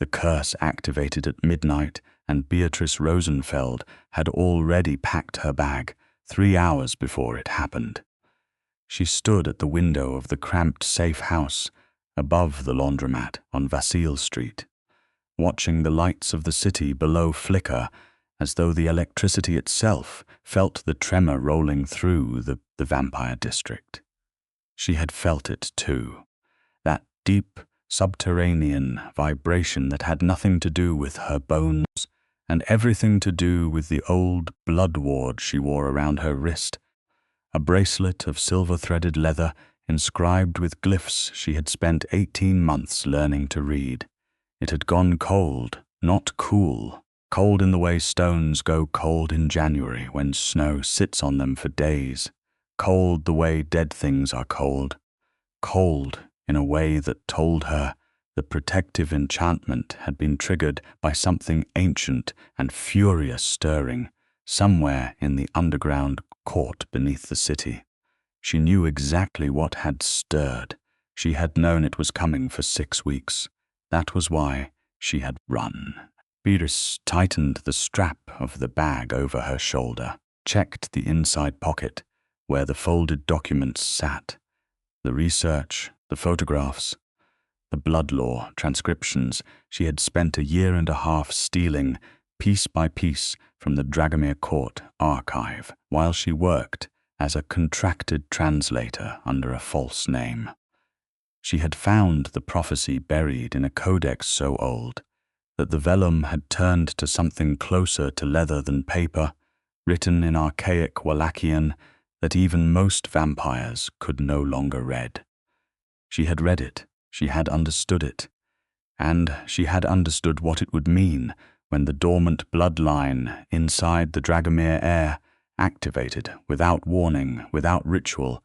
The curse activated at midnight, and Beatrice Rosenfeld had already packed her bag 3 hours before it happened. She stood at the window of the cramped safe house above the laundromat on Vasile Street, watching the lights of the city below flicker as though the electricity itself felt the tremor rolling through the vampire district. She had felt it too, that deep, subterranean vibration that had nothing to do with her bones and everything to do with the old blood ward she wore around her wrist, a bracelet of silver-threaded leather inscribed with glyphs she had spent 18 months learning to read. It had gone cold, not cool, cold in the way stones go cold in January when snow sits on them for days, cold the way dead things are cold, cold in a way that told her the protective enchantment had been triggered by something ancient and furious stirring somewhere in the underground court beneath the city. She knew exactly what had stirred. She had known it was coming for 6 weeks. That was why she had run. Beatrice tightened the strap of the bag over her shoulder, checked the inside pocket where the folded documents sat, the research, the photographs, the blood law transcriptions she had spent a year and a half stealing piece by piece from the Dragomir court archive while she worked as a contracted translator under a false name. She had found the prophecy buried in a codex so old that the vellum had turned to something closer to leather than paper, written in archaic Wallachian that even most vampires could no longer read. She had read it, she had understood it, and she had understood what it would mean when the dormant bloodline inside the Dragomir heir activated without warning, without ritual,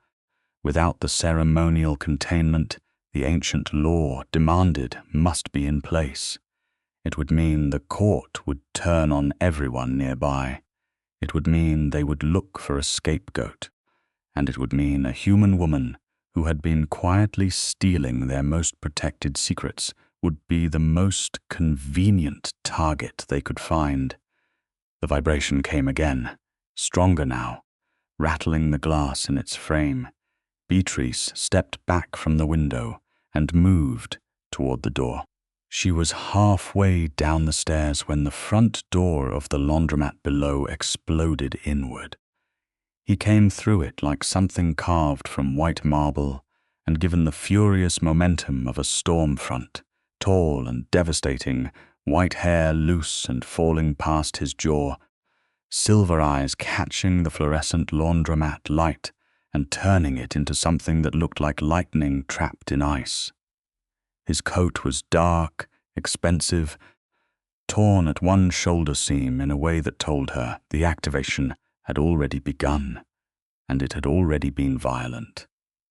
without the ceremonial containment the ancient law demanded must be in place. It would mean the court would turn on everyone nearby. It would mean they would look for a scapegoat. And it would mean a human woman who had been quietly stealing their most protected secrets would be the most convenient target they could find. The vibration came again, stronger now, rattling the glass in its frame. Beatrice stepped back from the window and moved toward the door. She was halfway down the stairs when the front door of the laundromat below exploded inward. He came through it like something carved from white marble and given the furious momentum of a storm front, tall and devastating, white hair loose and falling past his jaw, silver eyes catching the fluorescent laundromat light and turning it into something that looked like lightning trapped in ice. His coat was dark, expensive, torn at one shoulder seam in a way that told her the activation had already begun, and it had already been violent.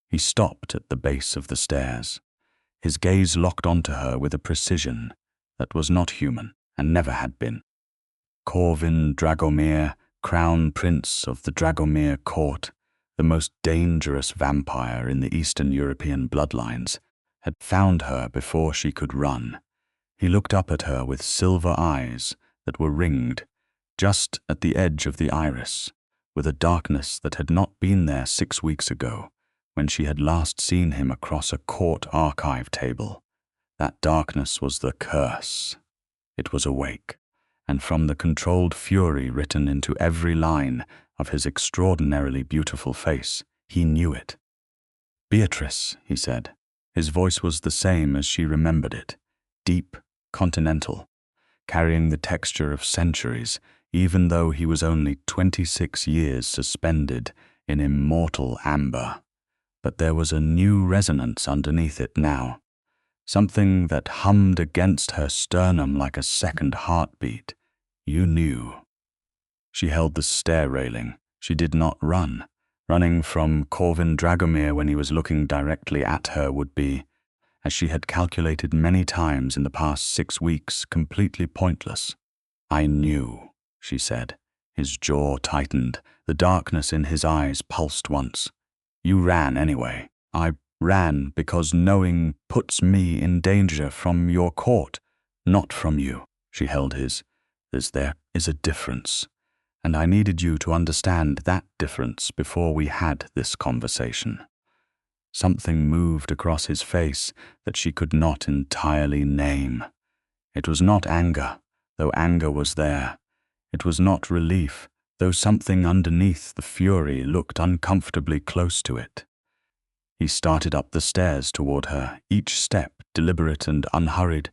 He stopped at the base of the stairs. His gaze locked onto her with a precision that was not human and never had been. Corvin Dragomir, crown prince of the Dragomir court, the most dangerous vampire in the Eastern European bloodlines, had found her before she could run. He looked up at her with silver eyes that were ringed, just at the edge of the iris, with a darkness that had not been there 6 weeks ago, when she had last seen him across a court archive table. That darkness was the curse. It was awake, and from the controlled fury written into every line of his extraordinarily beautiful face, he knew it. "Beatrice," he said. His voice was the same as she remembered it, deep, continental, carrying the texture of centuries, even though he was only 26 years suspended in immortal amber. But there was a new resonance underneath it now, something that hummed against her sternum like a second heartbeat. You knew. She held the stair railing. She did not run. Running from Corvin Dragomir when he was looking directly at her would be, as she had calculated many times in the past 6 weeks, completely pointless. "I knew," she said. His jaw tightened. The darkness in his eyes pulsed once. "You ran anyway." "I ran because knowing puts me in danger from your court." Not from you. She held his. There is a difference, and I needed you to understand that difference before we had this conversation. Something moved across his face that she could not entirely name. It was not anger, though anger was there. It was not relief, though something underneath the fury looked uncomfortably close to it. He started up the stairs toward her, each step deliberate and unhurried.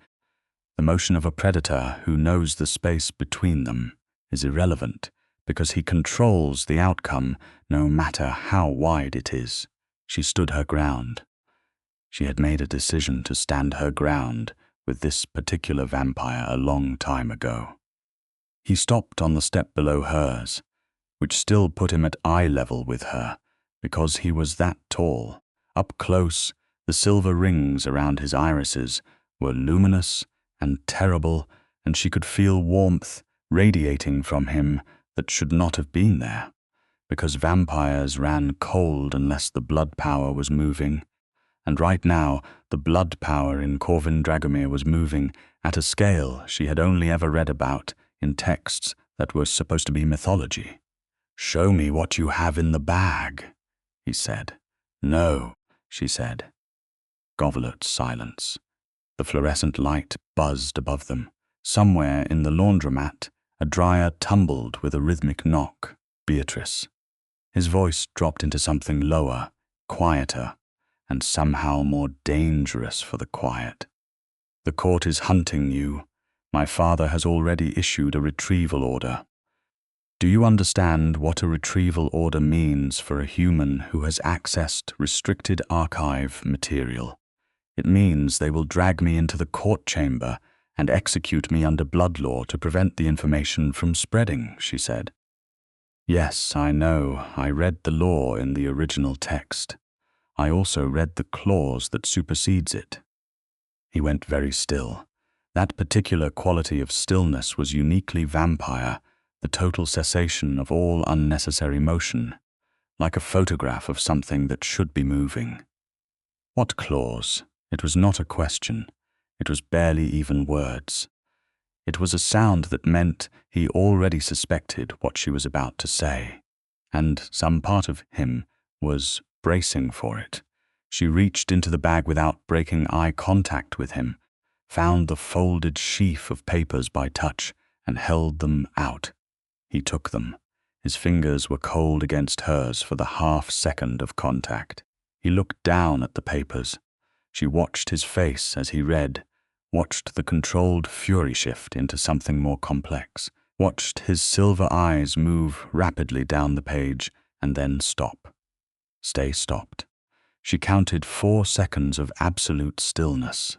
The motion of a predator who knows the space between them is irrelevant because he controls the outcome no matter how wide it is. She stood her ground. She had made a decision to stand her ground with this particular vampire a long time ago. He stopped on the step below hers, which still put him at eye level with her because he was that tall. Up close, the silver rings around his irises were luminous and terrible, and she could feel warmth radiating from him that should not have been there, because vampires ran cold unless the blood power was moving. And right now, the blood power in Corvin Dragomir was moving at a scale she had only ever read about in texts that were supposed to be mythology. "Show me what you have in the bag," he said. "No," she said. Govolate silence. The fluorescent light buzzed above them. Somewhere in the laundromat, a dryer tumbled with a rhythmic knock. Beatrice. His voice dropped into something lower, quieter, and somehow more dangerous for the quiet. "The court is hunting you. My father has already issued a retrieval order. Do you understand what a retrieval order means for a human who has accessed restricted archive material? It means they will drag me into the court chamber and execute me under blood law to prevent the information from spreading," she said. "Yes, I know. I read the law in the original text. I also read the clause that supersedes it." He went very still. That particular quality of stillness was uniquely vampire, the total cessation of all unnecessary motion, like a photograph of something that should be moving. What clause? It was not a question. It was barely even words. It was a sound that meant he already suspected what she was about to say, and some part of him was bracing for it. She reached into the bag without breaking eye contact with him, found the folded sheaf of papers by touch, and held them out. He took them. His fingers were cold against hers for the half-second of contact. He looked down at the papers. She watched his face as he read, watched the controlled fury shift into something more complex, watched his silver eyes move rapidly down the page and then stop. Stay stopped. She counted 4 seconds of absolute stillness.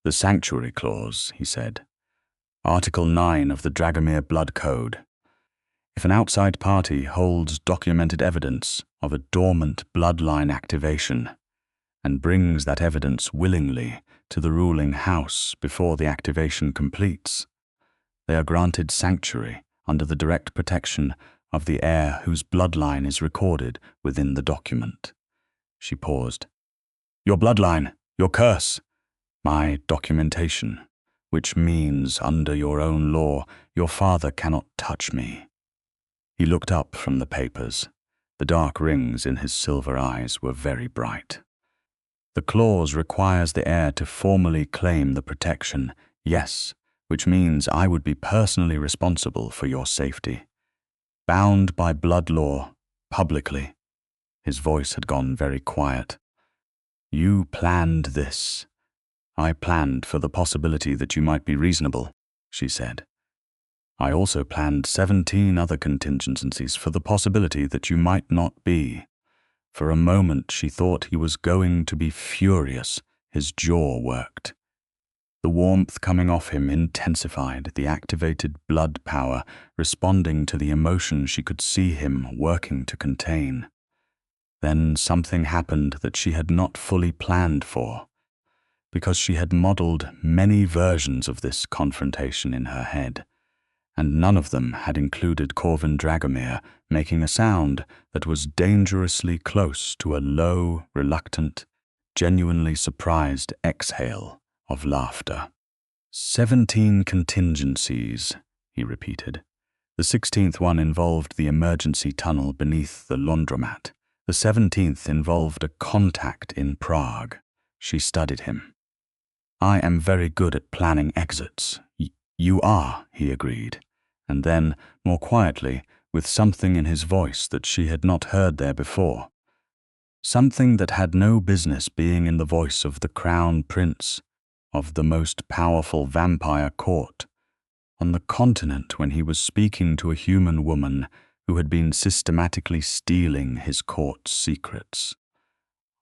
"The Sanctuary Clause," he said. "Article 9 of the Dragomir Blood Code. If an outside party holds documented evidence of a dormant bloodline activation and brings that evidence willingly to the ruling house before the activation completes, they are granted sanctuary under the direct protection of the heir whose bloodline is recorded within the document." She paused. "Your bloodline, your curse." "My documentation, which means under your own law, your father cannot touch me." He looked up from the papers. The dark rings in his silver eyes were very bright. "The clause requires the heir to formally claim the protection, yes, which means I would be personally responsible for your safety. Bound by blood law, publicly." His voice had gone very quiet. "You planned this." "I planned for the possibility that you might be reasonable," she said. "I also planned 17 other contingencies for the possibility that you might not be." For a moment she thought he was going to be furious. His jaw worked. The warmth coming off him intensified, the activated blood power responding to the emotion she could see him working to contain. Then something happened that she had not fully planned for, because she had modeled many versions of this confrontation in her head, and none of them had included Corvin Dragomir making a sound that was dangerously close to a low, reluctant, genuinely surprised exhale of laughter. 17 contingencies, he repeated. The 16th one involved the emergency tunnel beneath the laundromat. The 17th involved a contact in Prague. She studied him. I am very good at planning exits. You are, he agreed. And then, more quietly, with something in his voice that she had not heard there before. Something that had no business being in the voice of the Crown Prince, of the most powerful vampire court, on the continent when he was speaking to a human woman who had been systematically stealing his court's secrets.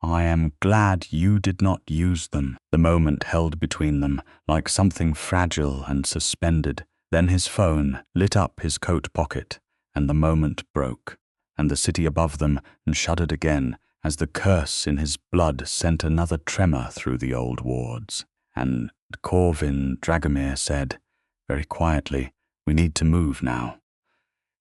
I am glad you did not use them. The moment held between them like something fragile and suspended. Then his phone lit up his coat pocket, and the moment broke, and the city above them shuddered again as the curse in his blood sent another tremor through the old wards. And Corvin Dragomir said, very quietly, "We need to move now."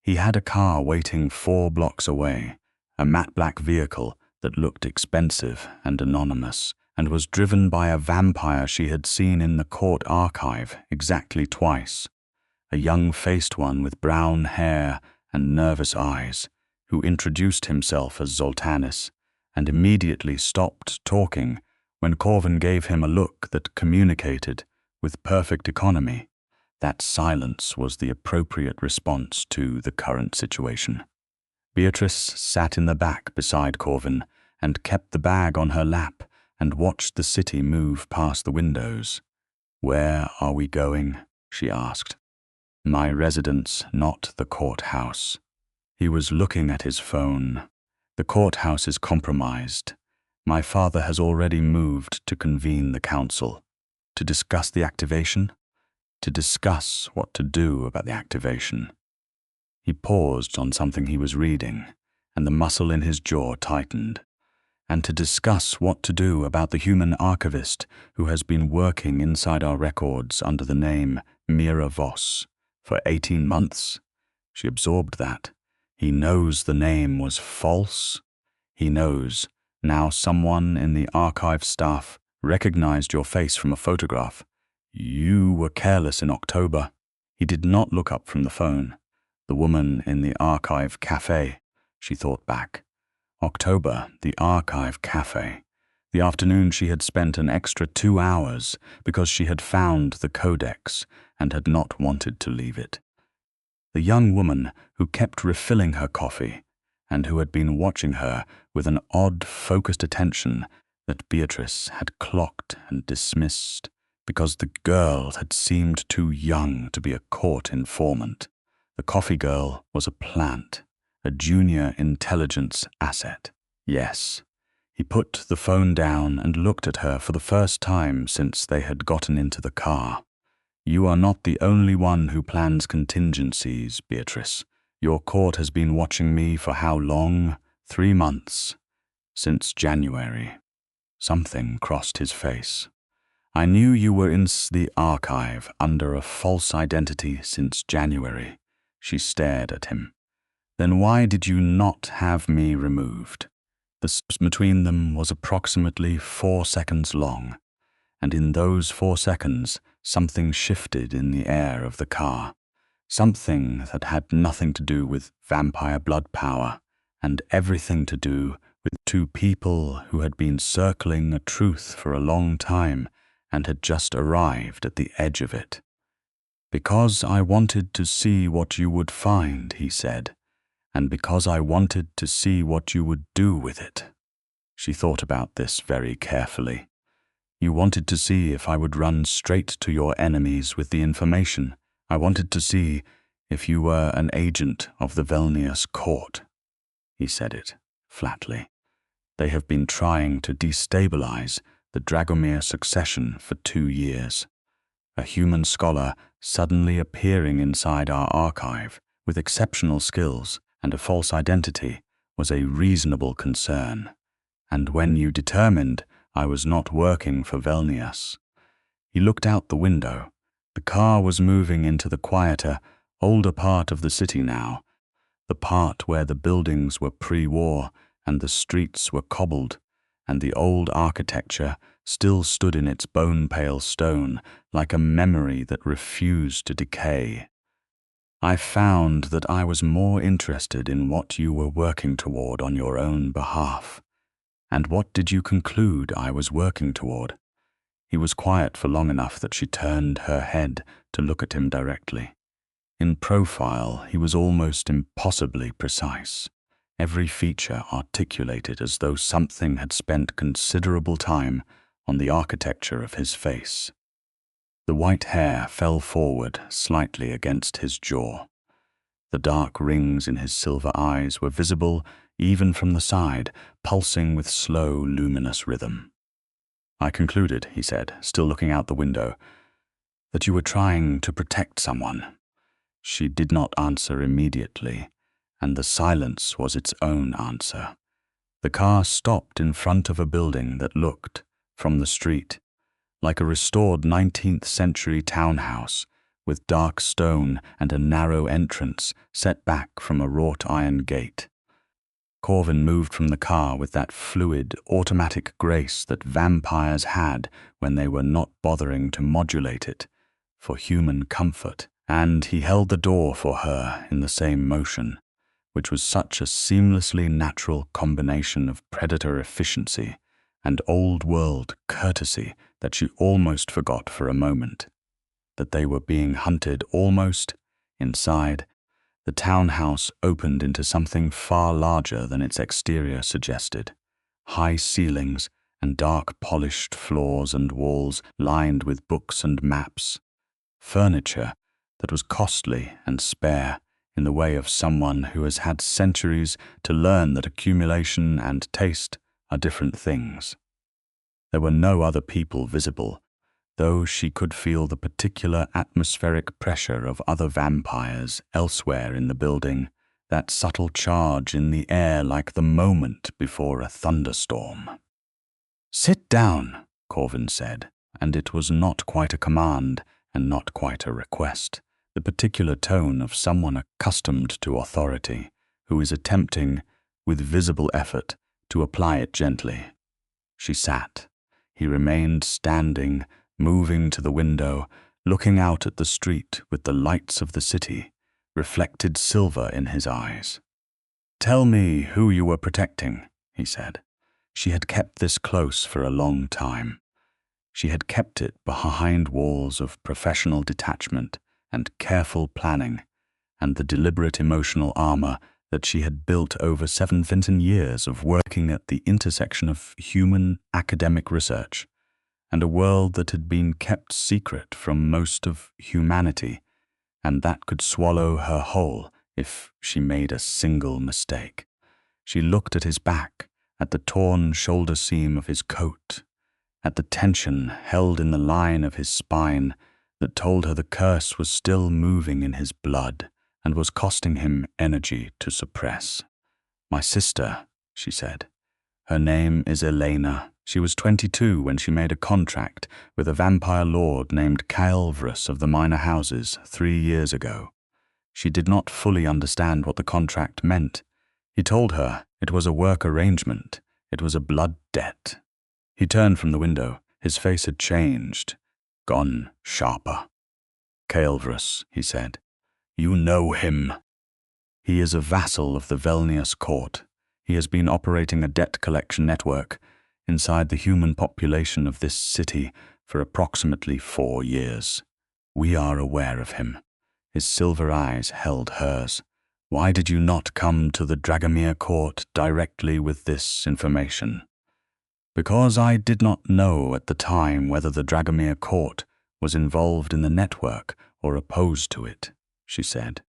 He had a car waiting 4 blocks away, a matte black vehicle that looked expensive and anonymous, and was driven by a vampire she had seen in the court archive exactly twice, a young-faced one with brown hair and nervous eyes, who introduced himself as Zoltanis, and immediately stopped talking when Corvin gave him a look that communicated with perfect economy. That silence was the appropriate response to the current situation. Beatrice sat in the back beside Corvin and kept the bag on her lap and watched the city move past the windows. "Where are we going?" she asked. "My residence, not the courthouse." He was looking at his phone. "The courthouse is compromised. My father has already moved to convene the council. To discuss the activation? To discuss what to do about the activation." He paused on something he was reading, and the muscle in his jaw tightened. "And to discuss what to do about the human archivist who has been working inside our records under the name Mira Voss for 18 months. She absorbed that. He knows the name was false. He knows now someone in the archive staff recognized your face from a photograph. You were careless in October." He did not look up from the phone. The woman in the archive cafe, she thought back. October, the archive cafe. The afternoon she had spent an extra 2 hours because she had found the codex and had not wanted to leave it. The young woman who kept refilling her coffee and who had been watching her with an odd, focused attention that Beatrice had clocked and dismissed because the girl had seemed too young to be a court informant. The coffee girl was a plant, a junior intelligence asset. Yes. He put the phone down and looked at her for the first time since they had gotten into the car. "You are not the only one who plans contingencies, Beatrice. Your court has been watching me for how long? 3 months. Since January." Something crossed his face. "I knew you were in the archive under a false identity since January." She stared at him. "Then why did you not have me removed?" The space between them was approximately 4 seconds long, and in those 4 seconds something shifted in the air of the car. Something that had nothing to do with vampire blood power, and everything to do with 2 people who had been circling a truth for a long time and had just arrived at the edge of it. "Because I wanted to see what you would find," he said, "and because I wanted to see what you would do with it." She thought about this very carefully. "You wanted to see if I would run straight to your enemies with the information. I wanted to see if you were an agent of the Velnius court." He said it flatly. "They have been trying to destabilize the Dragomir succession for 2 years. A human scholar suddenly appearing inside our archive with exceptional skills and a false identity was a reasonable concern. And when you determined I was not working for Velnius." He looked out the window. The car was moving into the quieter, older part of the city now, the part where the buildings were pre-war and the streets were cobbled, and the old architecture still stood in its bone-pale stone like a memory that refused to decay. I found that I was more interested in what you were working toward on your own behalf. And what did you conclude I was working toward? He was quiet for long enough that she turned her head to look at him directly. In profile, he was almost impossibly precise, every feature articulated as though something had spent considerable time on the architecture of his face. The white hair fell forward slightly against his jaw. The dark rings in his silver eyes were visible even from the side, pulsing with slow, luminous rhythm. I concluded, he said, still looking out the window, that you were trying to protect someone. She did not answer immediately, and the silence was its own answer. The car stopped in front of a building that looked, from the street, like a restored 19th century townhouse, with dark stone and a narrow entrance set back from a wrought iron gate. Corvin moved from the car with that fluid, automatic grace that vampires had when they were not bothering to modulate it for human comfort, and he held the door for her in the same motion, which was such a seamlessly natural combination of predator efficiency and old-world courtesy that she almost forgot for a moment that they were being hunted. Almost inside, the townhouse opened into something far larger than its exterior suggested. High ceilings and dark polished floors and walls lined with books and maps. Furniture that was costly and spare in the way of someone who has had centuries to learn that accumulation and taste are different things. There were no other people visible, though she could feel the particular atmospheric pressure of other vampires elsewhere in the building, that subtle charge in the air like the moment before a thunderstorm. "Sit down," Corvin said, and it was not quite a command and not quite a request, the particular tone of someone accustomed to authority, who is attempting, with visible effort, to apply it gently. She sat. He remained standing, moving to the window, looking out at the street with the lights of the city, reflected silver in his eyes. "Tell me who you were protecting," he said. She had kept this close for a long time. She had kept it behind walls of professional detachment and careful planning, and the deliberate emotional armor that she had built over 7 Vinton years of working at the intersection of human academic research and a world that had been kept secret from most of humanity, and that could swallow her whole if she made a single mistake. She looked at his back, at the torn shoulder seam of his coat, at the tension held in the line of his spine that told her the curse was still moving in his blood and was costing him energy to suppress. "My sister," she said. "Her name is Elena. She was 22 when she made a contract with a vampire lord named Caelvrus of the Minor Houses 3 years ago. She did not fully understand what the contract meant. He told her it was a work arrangement. It was a blood debt." He turned from the window. His face had changed, gone sharper. "Caelvrus," he said. "You know him." "He is a vassal of the Velnius court. He has been operating a debt collection network inside the human population of this city for approximately 4 years. We are aware of him." His silver eyes held hers. "Why did you not come to the Dragomir court directly with this information?" "Because I did not know at the time whether the Dragomir court was involved in the network or opposed to it," she said.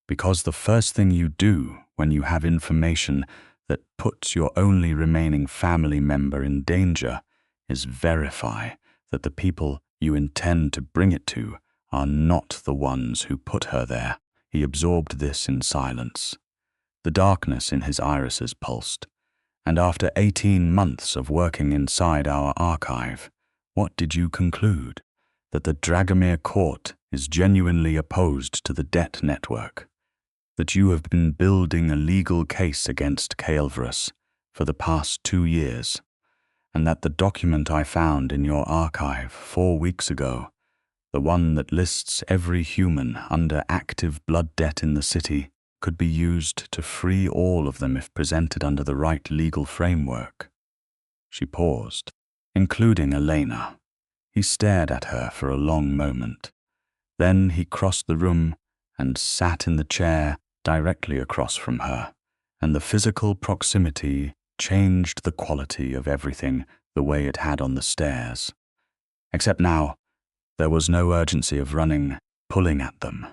"Because the first thing you do when you have information that puts your only remaining family member in danger is verify that the people you intend to bring it to are not the ones who put her there." He absorbed this in silence. The darkness in his irises pulsed. "And after 18 months of working inside our archive, what did you conclude? That the Dragomir court is genuinely opposed to the debt network? That you have been building a legal case against Caelvrus for the past 2 years, and that the document I found in your archive 4 weeks ago, the one that lists every human under active blood debt in the city, could be used to free all of them if presented under the right legal framework. She paused, including Elena. He stared at her for a long moment. Then he crossed the room and sat in the chair directly across from her, and the physical proximity changed the quality of everything the way it had on the stairs. Except now, there was no urgency of running, pulling at them,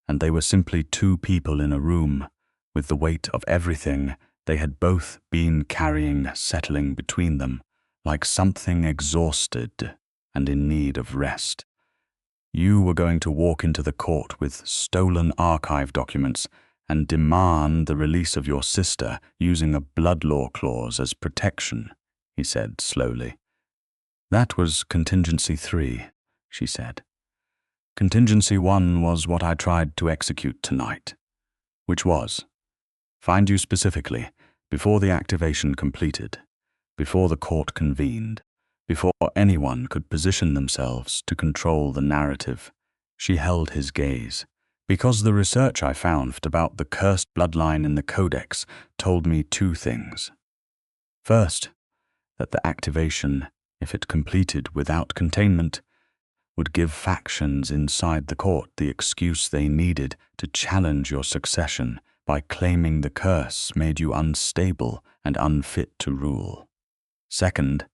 and they were simply two people in a room, with the weight of everything they had both been carrying settling between them, like something exhausted and in need of rest. You were going to walk into the court with stolen archive documents and demand the release of your sister using a blood law clause as protection, he said slowly. That was contingency 3, she said. Contingency 1 was what I tried to execute tonight, which was find you specifically before the activation completed, before the court convened, before anyone could position themselves to control the narrative. She held his gaze. Because the research I found about the cursed bloodline in the Codex told me 2 things. First, that the activation, if it completed without containment, would give factions inside the court the excuse they needed to challenge your succession by claiming the curse made you unstable and unfit to rule. Second,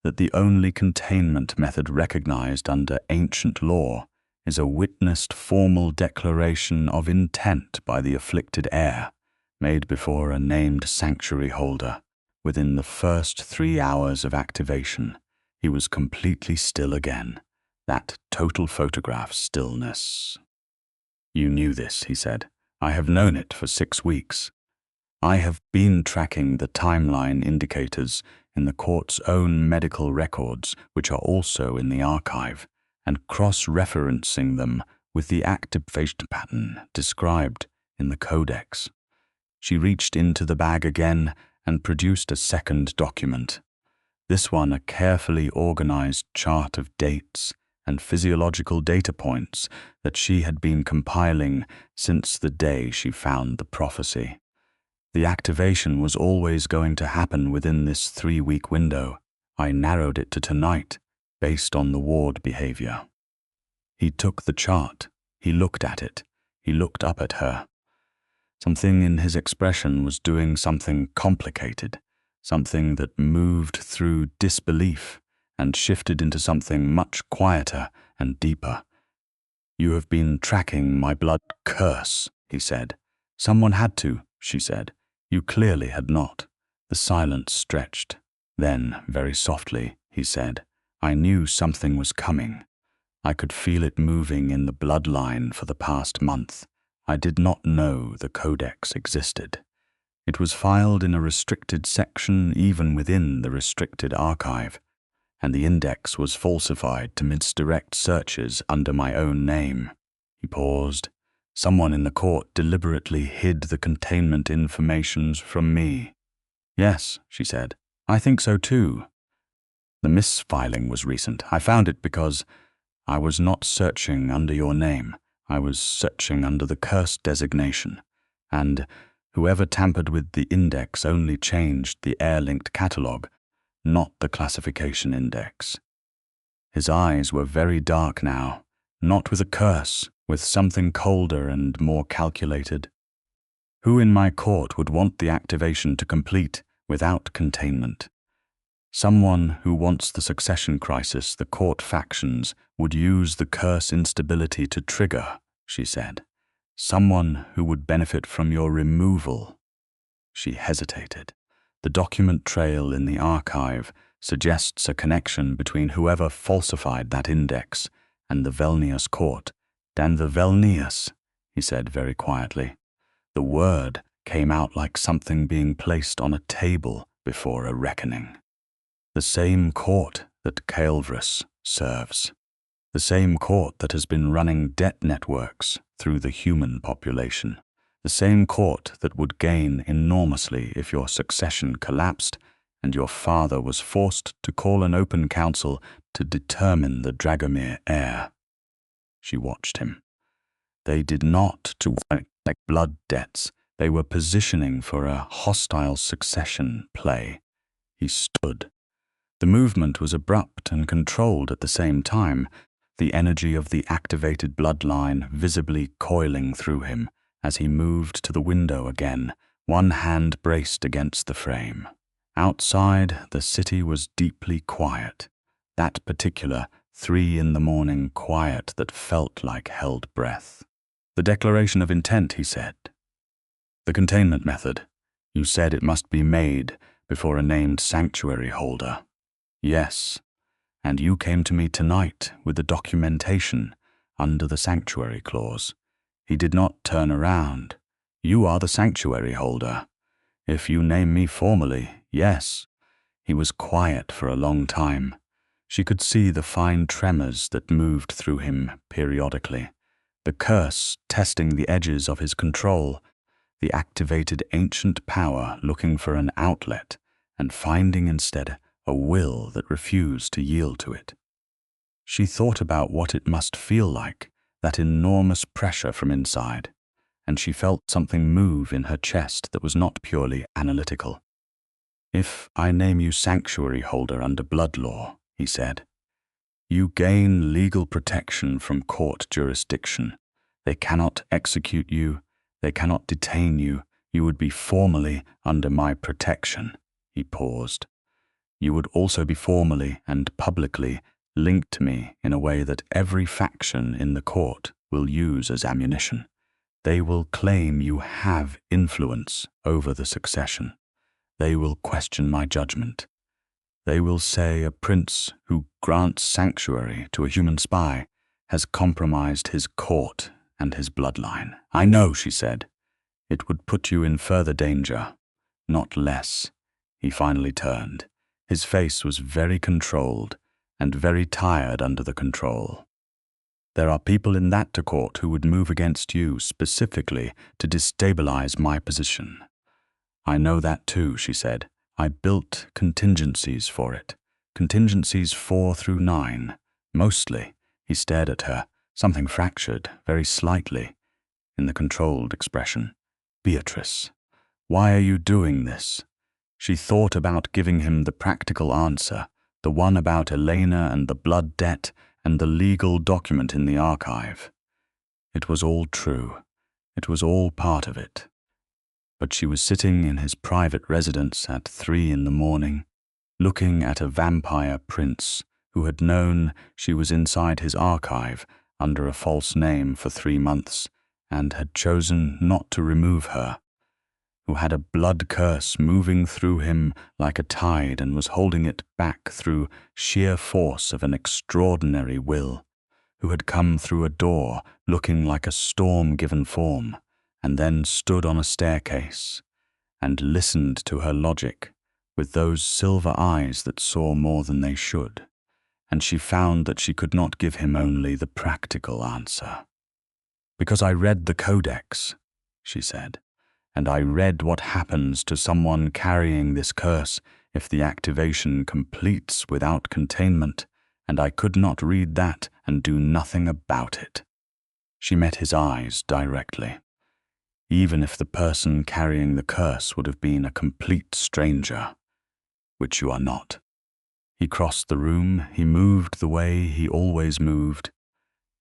that the only containment method recognized under ancient law is a witnessed formal declaration of intent by the afflicted heir, made before a named sanctuary holder. Within the first 3 hours of activation, he was completely still again, that total photograph stillness. You knew this, he said. I have known it for 6 weeks. I have been tracking the timeline indicators in the court's own medical records, which are also in the archive, and cross-referencing them with the activation pattern described in the Codex. She reached into the bag again and produced a second document, this one a carefully organized chart of dates and physiological data points that she had been compiling since the day she found the prophecy. The activation was always going to happen within this 3-week window. I narrowed it to tonight, based on the ward behavior. He took the chart. He looked at it. He looked up at her. Something in his expression was doing something complicated, something that moved through disbelief and shifted into something much quieter and deeper. You have been tracking my blood curse, he said. Someone had to, she said. You clearly had not. The silence stretched. Then, very softly, he said, I knew something was coming. I could feel it moving in the bloodline for the past month. I did not know the Codex existed. It was filed in a restricted section even within the restricted archive, and the index was falsified to misdirect searches under my own name. He paused. Someone in the court deliberately hid the containment information from me. Yes, she said. I think so too. The misfiling was recent. I found it because I was not searching under your name. I was searching under the cursed designation, and whoever tampered with the index only changed the heir-linked catalogue, not the classification index. His eyes were very dark now, not with a curse, with something colder and more calculated. Who in my court would want the activation to complete without containment? Someone who wants the succession crisis the court factions would use the curse instability to trigger, she said. Someone who would benefit from your removal. She hesitated. The document trail in the archive suggests a connection between whoever falsified that index and the Velnius court. And the Velnius, he said very quietly. The word came out like something being placed on a table before a reckoning. The same court that Calvrus serves. The same court that has been running debt networks through the human population. The same court that would gain enormously if your succession collapsed and your father was forced to call an open council to determine the Dragomir heir. She watched him. They did not to like blood debts. They were positioning for a hostile succession play. He stood. The movement was abrupt and controlled at the same time, the energy of the activated bloodline visibly coiling through him as he moved to the window again, one hand braced against the frame. Outside, the city was deeply quiet. That particular 3 a.m. quiet that felt like held breath. The declaration of intent, he said. The containment method. You said it must be made before a named sanctuary holder. Yes, and you came to me tonight with the documentation under the sanctuary clause. He did not turn around. You are the sanctuary holder. If you name me formally, yes. He was quiet for a long time. She could see the fine tremors that moved through him periodically, the curse testing the edges of his control, the activated ancient power looking for an outlet and finding instead a will that refused to yield to it. She thought about what it must feel like, that enormous pressure from inside, and she felt something move in her chest that was not purely analytical. If I name you sanctuary holder under blood law, he said, you gain legal protection from court jurisdiction. They cannot execute you. They cannot detain you. You would be formally under my protection. He paused. You would also be formally and publicly linked to me in a way that every faction in the court will use as ammunition. They will claim you have influence over the succession. They will question my judgment. They will say a prince who grants sanctuary to a human spy has compromised his court and his bloodline. I know, she said. It would put you in further danger, not less. He finally turned. His face was very controlled and very tired under the control. There are people in that court who would move against you specifically to destabilize my position. I know that too, she said. I built contingencies for it. Contingencies 4 through 9. Mostly, he stared at her, something fractured, very slightly, in the controlled expression. Beatrice, why are you doing this? She thought about giving him the practical answer, the one about Elena and the blood debt and the legal document in the archive. It was all true. It was all part of it. But she was sitting in his private residence at 3 a.m, looking at a vampire prince who had known she was inside his archive under a false name for 3 months and had chosen not to remove her, who had a blood curse moving through him like a tide and was holding it back through sheer force of an extraordinary will, who had come through a door looking like a storm-given form, and then stood on a staircase and listened to her logic with those silver eyes that saw more than they should, and she found that she could not give him only the practical answer. Because I read the codex, she said, and I read what happens to someone carrying this curse if the activation completes without containment, and I could not read that and do nothing about it. She met his eyes directly. Even if the person carrying the curse would have been a complete stranger, which you are not. He crossed the room, he moved the way he always moved,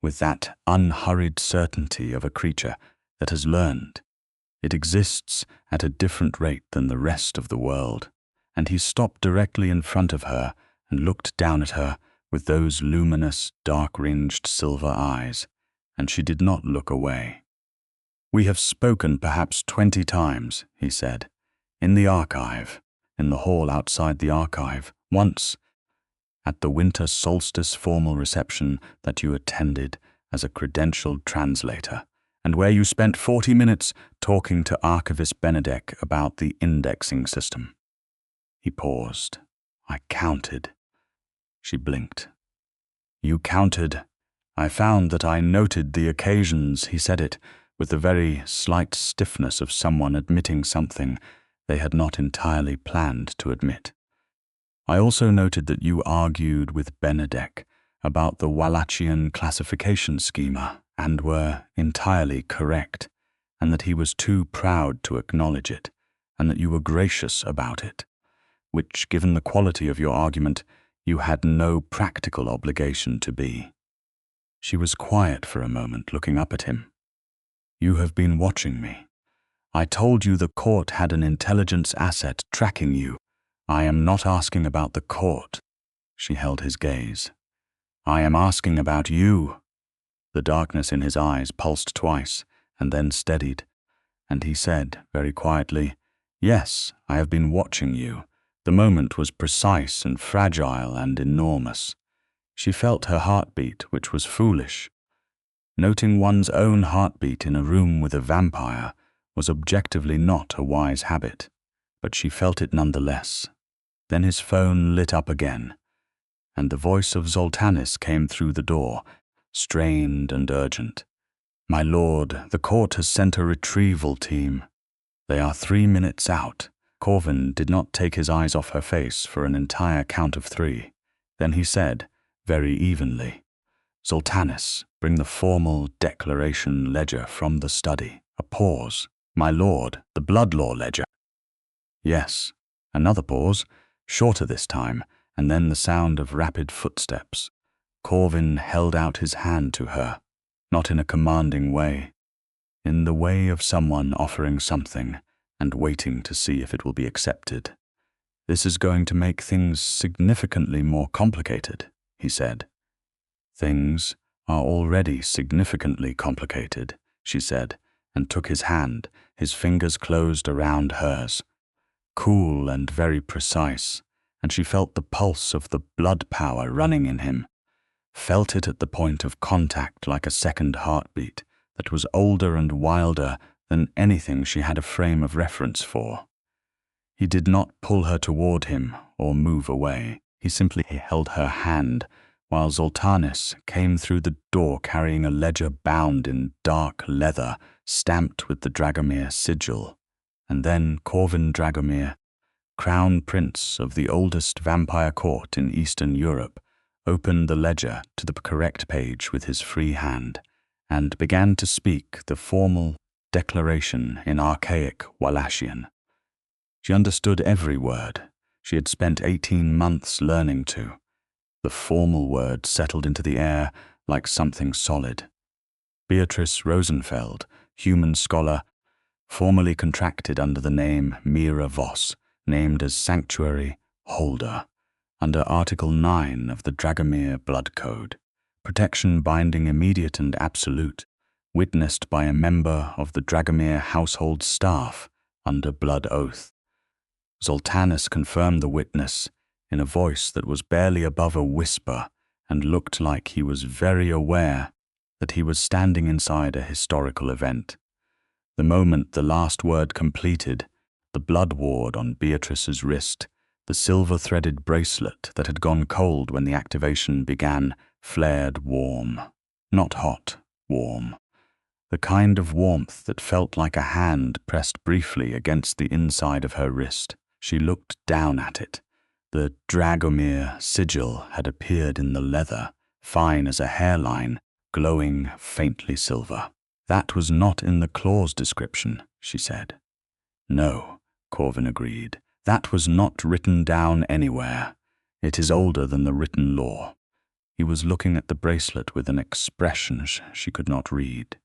with that unhurried certainty of a creature that has learned. It exists at a different rate than the rest of the world, and he stopped directly in front of her and looked down at her with those luminous, dark-ringed silver eyes, and she did not look away. We have spoken perhaps 20 times, he said, in the archive, in the hall outside the archive, once, at the winter solstice formal reception that you attended as a credentialed translator, and where you spent 40 minutes talking to Archivist Benedek about the indexing system. He paused. I counted. She blinked. You counted. I found that I noted the occasions he said it, with the very slight stiffness of someone admitting something they had not entirely planned to admit. I also noted that you argued with Benedek about the Wallachian classification schema and were entirely correct, and that he was too proud to acknowledge it, and that you were gracious about it, which, given the quality of your argument, you had no practical obligation to be. She was quiet for a moment, looking up at him. You have been watching me. I told you the court had an intelligence asset tracking you. I am not asking about the court. She held his gaze. I am asking about you. The darkness in his eyes pulsed twice and then steadied, and he said very quietly, Yes, I have been watching you. The moment was precise and fragile and enormous. She felt her heartbeat, which was foolish. Noting one's own heartbeat in a room with a vampire was objectively not a wise habit, but she felt it nonetheless. Then his phone lit up again, and the voice of Zoltanis came through the door, strained and urgent. My lord, the court has sent a retrieval team. They are 3 minutes out. Corvin did not take his eyes off her face for an entire count of 3. Then he said, very evenly, Zoltanis, bring the formal declaration ledger from the study. A pause. My lord, the blood law ledger. Yes. Another pause, shorter this time, and then the sound of rapid footsteps. Corvin held out his hand to her, not in a commanding way, in the way of someone offering something and waiting to see if it will be accepted. This is going to make things significantly more complicated, he said. Things are already significantly complicated, she said, and took his hand, his fingers closed around hers. Cool and very precise, and she felt the pulse of the blood power running in him, felt it at the point of contact like a second heartbeat that was older and wilder than anything she had a frame of reference for. He did not pull her toward him or move away. He simply held her hand while Zoltanis came through the door carrying a ledger bound in dark leather stamped with the Dragomir sigil. And then Corvin Dragomir, Crown Prince of the oldest vampire court in Eastern Europe, opened the ledger to the correct page with his free hand and began to speak the formal declaration in archaic Wallachian. She understood every word. She had spent 18 months learning to. The formal word settled into the air like something solid. Beatrice Rosenfeld, human scholar, formally contracted under the name Mira Voss, named as Sanctuary Holder, under Article 9 of the Dragomir Blood Code, protection binding immediate and absolute, witnessed by a member of the Dragomir household staff under blood oath. Zoltanis confirmed the witness in a voice that was barely above a whisper and looked like he was very aware that he was standing inside a historical event. The moment the last word completed, the blood ward on Beatrice's wrist, the silver-threaded bracelet that had gone cold when the activation began, flared warm. Not hot, warm. The kind of warmth that felt like a hand pressed briefly against the inside of her wrist. She looked down at it. The Dragomir sigil had appeared in the leather, fine as a hairline, glowing faintly silver. That was not in the clause description, she said. No, Corvin agreed. That was not written down anywhere. It is older than the written law. He was looking at the bracelet with an expression she could not read.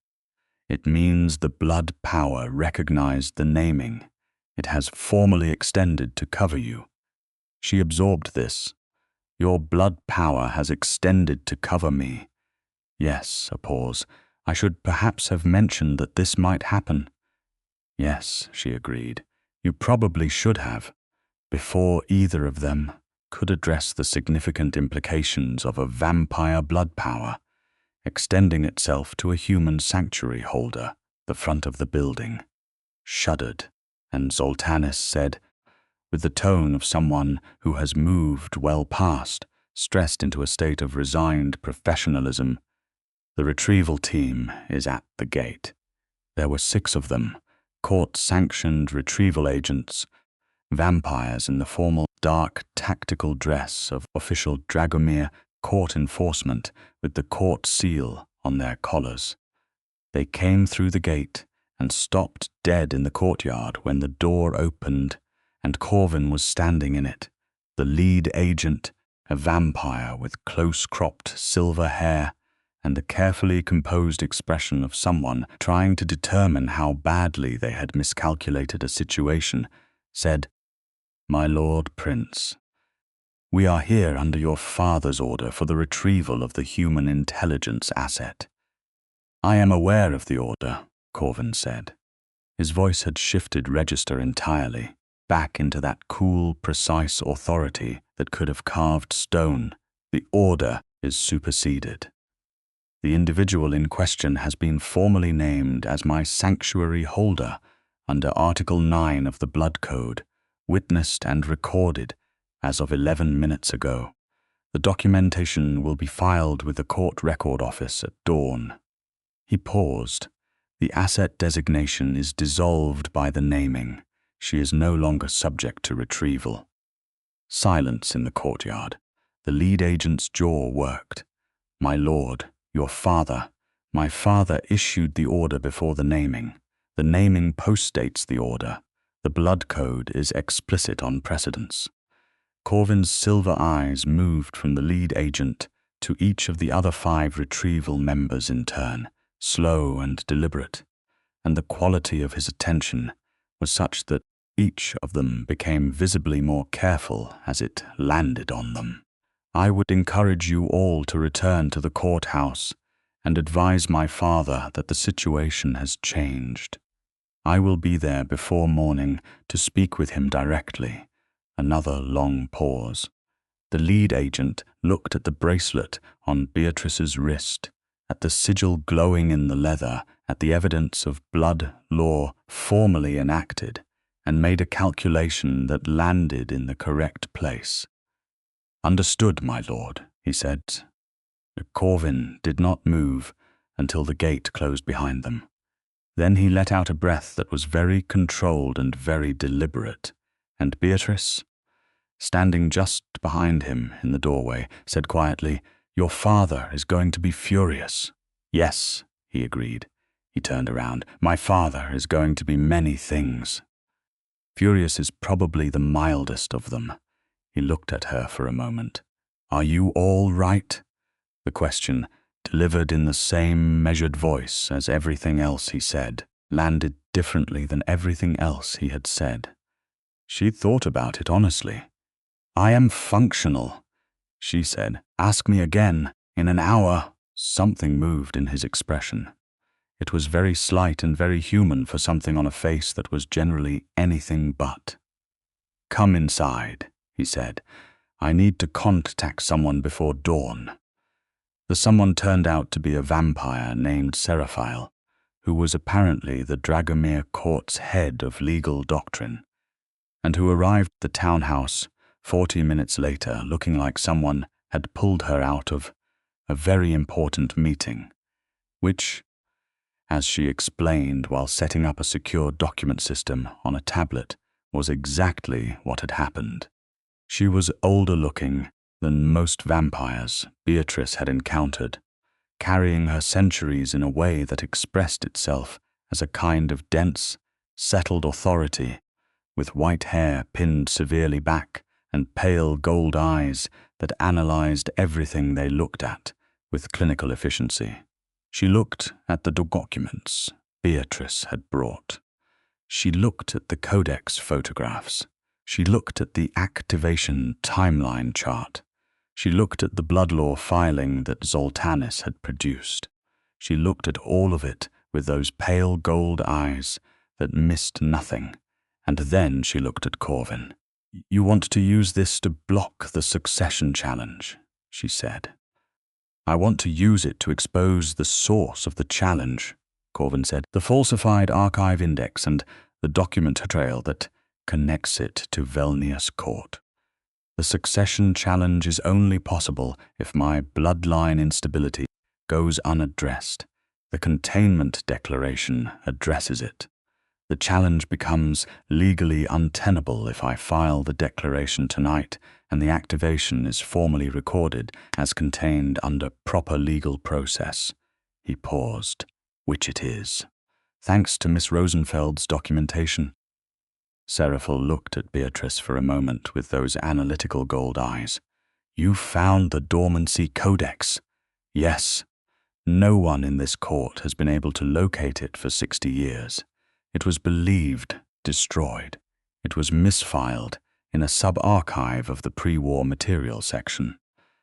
It means the blood power recognized the naming. It has formally extended to cover you. She absorbed this. Your blood power has extended to cover me. Yes, a pause. I should perhaps have mentioned that this might happen. Yes, she agreed. You probably should have, before either of them could address the significant implications of a vampire blood power, extending itself to a human sanctuary holder, the front of the building. Shuddered, and Zoltanis said, with the tone of someone who has moved well past, stressed into a state of resigned professionalism, the retrieval team is at the gate. There were 6 of them, court-sanctioned retrieval agents, vampires in the formal dark tactical dress of official Dragomir court enforcement with the court seal on their collars. They came through the gate and stopped dead in the courtyard when the door opened and Corvin was standing in it, the lead agent, a vampire with close-cropped silver hair and the carefully composed expression of someone trying to determine how badly they had miscalculated a situation, said, "My Lord Prince, we are here under your father's order for the retrieval of the human intelligence asset." "I am aware of the order," Corvin said. His voice had shifted register entirely, back into that cool, precise authority that could have carved stone. "The order is superseded. The individual in question has been formally named as my sanctuary holder under Article 9 of the Blood Code, witnessed and recorded as of 11 minutes ago. The documentation will be filed with the Court Record Office at dawn." He paused. "The asset designation is dissolved by the naming. She is no longer subject to retrieval." Silence in the courtyard. The lead agent's jaw worked. "My lord, your father. My father issued the order before the naming. The naming postdates the order. The blood code is explicit on precedence." Corvin's silver eyes moved from the lead agent to each of the other 5 retrieval members in turn, slow and deliberate, and the quality of his attention was such that each of them became visibly more careful as it landed on them. "I would encourage you all to return to the courthouse and advise my father that the situation has changed. I will be there before morning to speak with him directly." Another long pause. The lead agent looked at the bracelet on Beatrice's wrist, at the sigil glowing in the leather, at the evidence of blood law formally enacted, and made a calculation that landed in the correct place. "Understood, my lord," he said. Corvin did not move until the gate closed behind them. Then he let out a breath that was very controlled and very deliberate, and Beatrice, standing just behind him in the doorway, said quietly, "Your father is going to be furious." "Yes," he agreed. He turned around. "My father is going to be many things. Furious is probably the mildest of them." He looked at her for a moment. "Are you all right?" The question, delivered in the same measured voice as everything else he said, landed differently than everything else he had said. She thought about it honestly. "I am functional," she said. "Ask me again. In an hour." Something moved in his expression. It was very slight and very human for something on a face that was generally anything but. "Come inside," he said. "I need to contact someone before dawn." The someone turned out to be a vampire named Seraphile, who was apparently the Dragomir court's head of legal doctrine, and who arrived at the townhouse 40 minutes later looking like someone had pulled her out of a very important meeting, which, as she explained while setting up a secure document system on a tablet, was exactly what had happened. She was older looking than most vampires Beatrice had encountered, carrying her centuries in a way that expressed itself as a kind of dense, settled authority, with white hair pinned severely back and pale gold eyes that analyzed everything they looked at with clinical efficiency. She looked at the documents Beatrice had brought. She looked at the codex photographs. She looked at the activation timeline chart. She looked at the blood law filing that Zoltanis had produced. She looked at all of it with those pale gold eyes that missed nothing. And then she looked at Corvin. "You want to use this to block the succession challenge," she said. "I want to use it to expose the source of the challenge," Corvin said. "The falsified archive index and the document trail that connects it to Velnius Court. The succession challenge is only possible if my bloodline instability goes unaddressed. The containment declaration addresses it. The challenge becomes legally untenable if I file the declaration tonight and the activation is formally recorded as contained under proper legal process. He paused. Which it is. Thanks to Miss Rosenfeld's documentation. Seraphil looked at Beatrice for a moment with those analytical gold eyes. You found the Dormancy Codex? Yes. No one in this court has been able to locate it for 60 years. It was believed destroyed. It was misfiled in a sub-archive of the pre-war material section.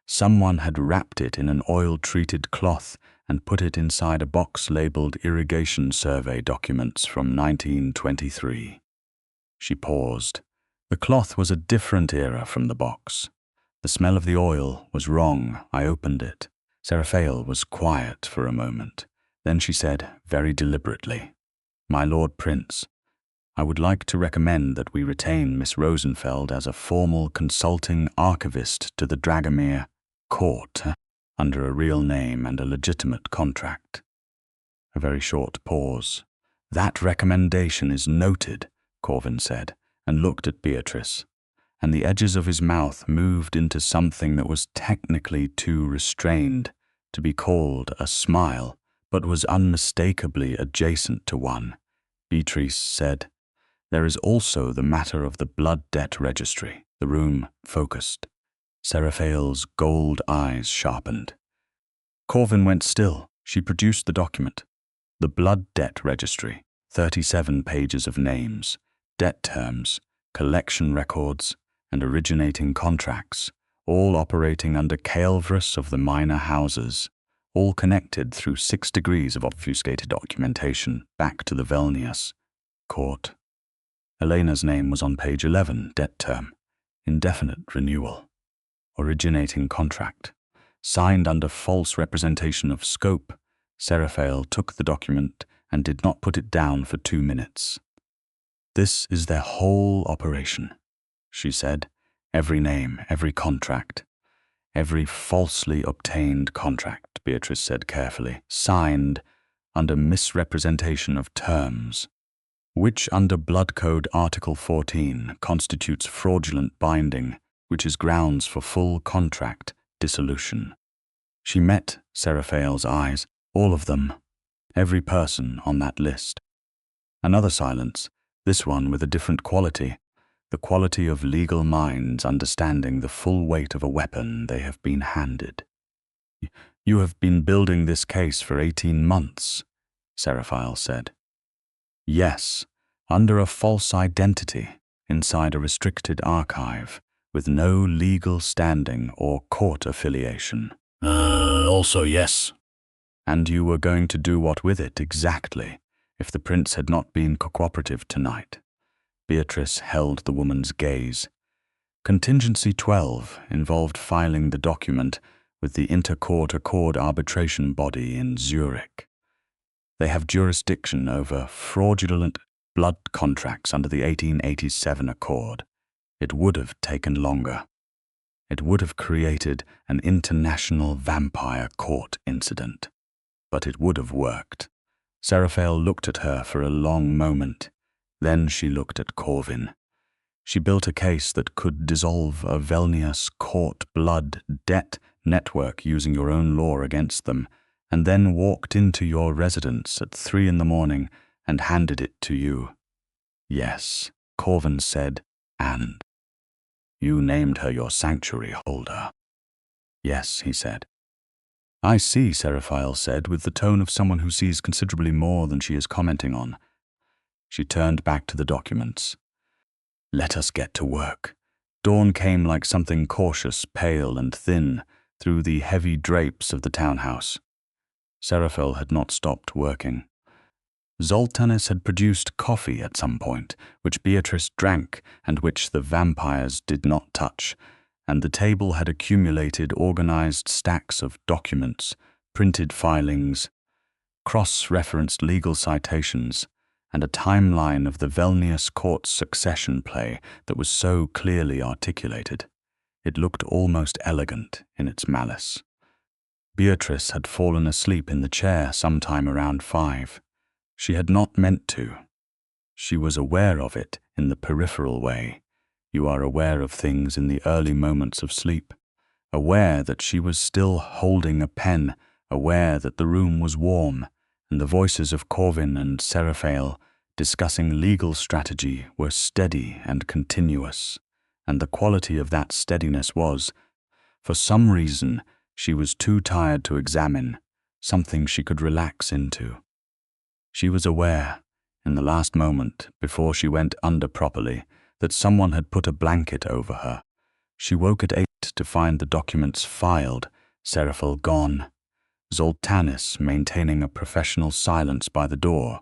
Someone had wrapped it in an oil-treated cloth and put it inside a box labeled Irrigation Survey Documents from 1923. She paused. The cloth was a different era from the box. The smell of the oil was wrong. I opened it. Seraphil was quiet for a moment. Then she said, very deliberately, My Lord Prince, I would like to recommend that we retain Miss Rosenfeld as a formal consulting archivist to the Dragomir court under a real name and a legitimate contract. A very short pause. That recommendation is noted, Corvin said, and looked at Beatrice, and the edges of his mouth moved into something that was technically too restrained to be called a smile, but was unmistakably adjacent to one. Beatrice said, There is also the matter of the blood debt registry. The room focused. Seraphil's gold eyes sharpened. Corvin went still. She produced the document. The blood debt registry, 37 pages of names, debt terms, collection records, and originating contracts, all operating under Caelvrus of the minor houses, all connected through 6 degrees of obfuscated documentation back to the Velnius court. Elena's name was on page 11, debt term, indefinite renewal, originating contract, signed under false representation of scope. Seraphil took the document and did not put it down for 2 minutes. This is their whole operation, she said. Every name, every contract, every falsely obtained contract, Beatrice said carefully, signed under misrepresentation of terms, which under Blood Code Article 14 constitutes fraudulent binding, which is grounds for full contract dissolution. She met Seraphil's eyes, all of them, every person on that list. Another silence, this one with a different quality, the quality of legal minds understanding the full weight of a weapon they have been handed. You have been building this case for 18 months, Seraphil said. Yes, under a false identity, inside a restricted archive, with no legal standing or court affiliation. Also yes. And you were going to do what with it exactly, if the prince had not been cooperative tonight? Beatrice held the woman's gaze. Contingency 12 involved filing the document with the Intercourt Accord arbitration body in Zurich. They have jurisdiction over fraudulent blood contracts under the 1887 Accord. It would have taken longer. It would have created an international vampire court incident. But it would have worked. Seraphil looked at her for a long moment. Then she looked at Corvin. She built a case that could dissolve a Velnius court blood debt network using your own law against them, and then walked into your residence at 3 a.m. and handed it to you. Yes, Corvin said, and you named her your sanctuary holder. Yes, he said. I see, Seraphil said, with the tone of someone who sees considerably more than she is commenting on. She turned back to the documents. Let us get to work. Dawn came like something cautious, pale and thin, through the heavy drapes of the townhouse. Seraphil had not stopped working. Zoltanis had produced coffee at some point, which Beatrice drank and which the vampires did not touch, and the table had accumulated organized stacks of documents, printed filings, cross-referenced legal citations, and a timeline of the Velnius court's succession play that was so clearly articulated. It looked almost elegant in its malice. Beatrice had fallen asleep in the chair sometime around 5. She had not meant to. She was aware of it in the peripheral way. You are aware of things in the early moments of sleep, aware that she was still holding a pen, aware that the room was warm, and the voices of Corvin and Seraphael discussing legal strategy were steady and continuous, and the quality of that steadiness was, for some reason, she was too tired to examine, something she could relax into. She was aware, in the last moment before she went under properly, that someone had put a blanket over her. She woke at 8 to find the documents filed, Seraphael gone, Zoltanis maintaining a professional silence by the door,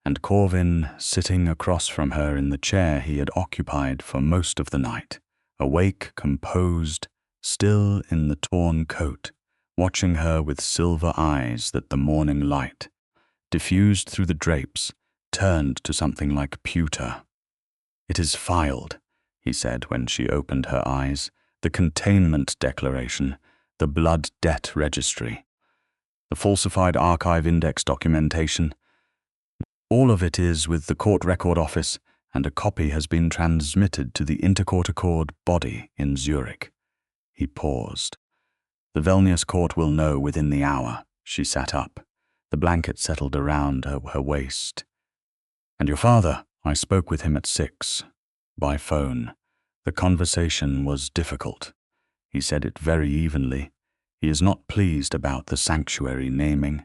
and Corvin sitting across from her in the chair he had occupied for most of the night, awake, composed, still in the torn coat, watching her with silver eyes that the morning light, diffused through the drapes, turned to something like pewter. "It is filed," he said when she opened her eyes, "the containment declaration, the blood debt registry, the falsified archive index documentation. All of it is with the court record office, and a copy has been transmitted to the intercourt accord body in Zurich." He paused. "The Vilnius court will know within the hour." She sat up. The blanket settled around her waist. "And your father?" "I spoke with him at 6. By phone. The conversation was difficult. He said it very evenly. He is not pleased about the sanctuary naming.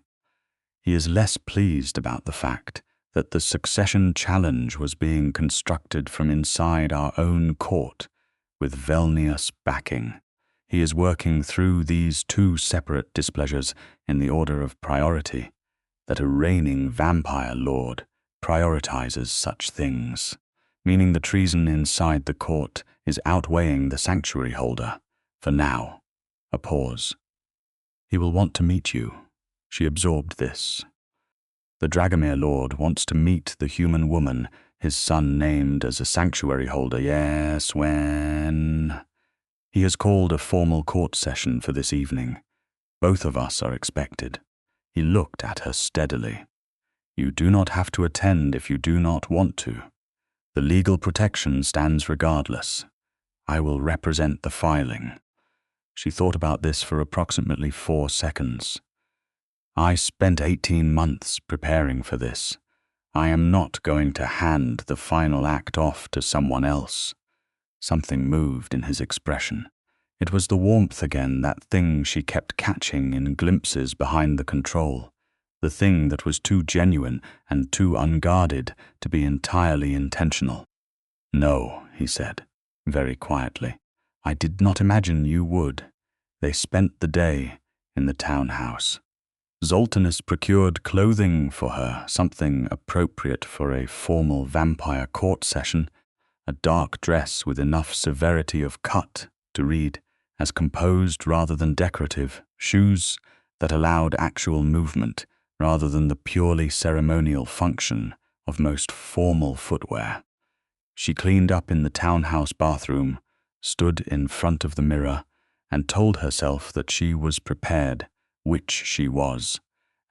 He is less pleased about the fact that the succession challenge was being constructed from inside our own court, with Vilnius backing. He is working through these two separate displeasures in the order of priority, that a reigning vampire lord prioritizes such things, meaning the treason inside the court is outweighing the sanctuary holder, for now." A pause. "He will want to meet you." She absorbed this. "The Dragomir lord wants to meet the human woman his son named as a sanctuary holder. Yes, when... He has called a formal court session for this evening. Both of us are expected." He looked at her steadily. "You do not have to attend if you do not want to. The legal protection stands regardless. I will represent the filing." She thought about this for approximately 4 seconds. "I spent 18 months preparing for this. I am not going to hand the final act off to someone else." Something moved in his expression. It was the warmth again, that thing she kept catching in glimpses behind the control, the thing that was too genuine and too unguarded to be entirely intentional. "No," he said, very quietly. "I did not imagine you would." They spent the day in the townhouse. Zoltanis procured clothing for her, something appropriate for a formal vampire court session, a dark dress with enough severity of cut to read as composed rather than decorative, shoes that allowed actual movement rather than the purely ceremonial function of most formal footwear. She cleaned up in the townhouse bathroom, stood in front of the mirror, and told herself that she was prepared, which she was,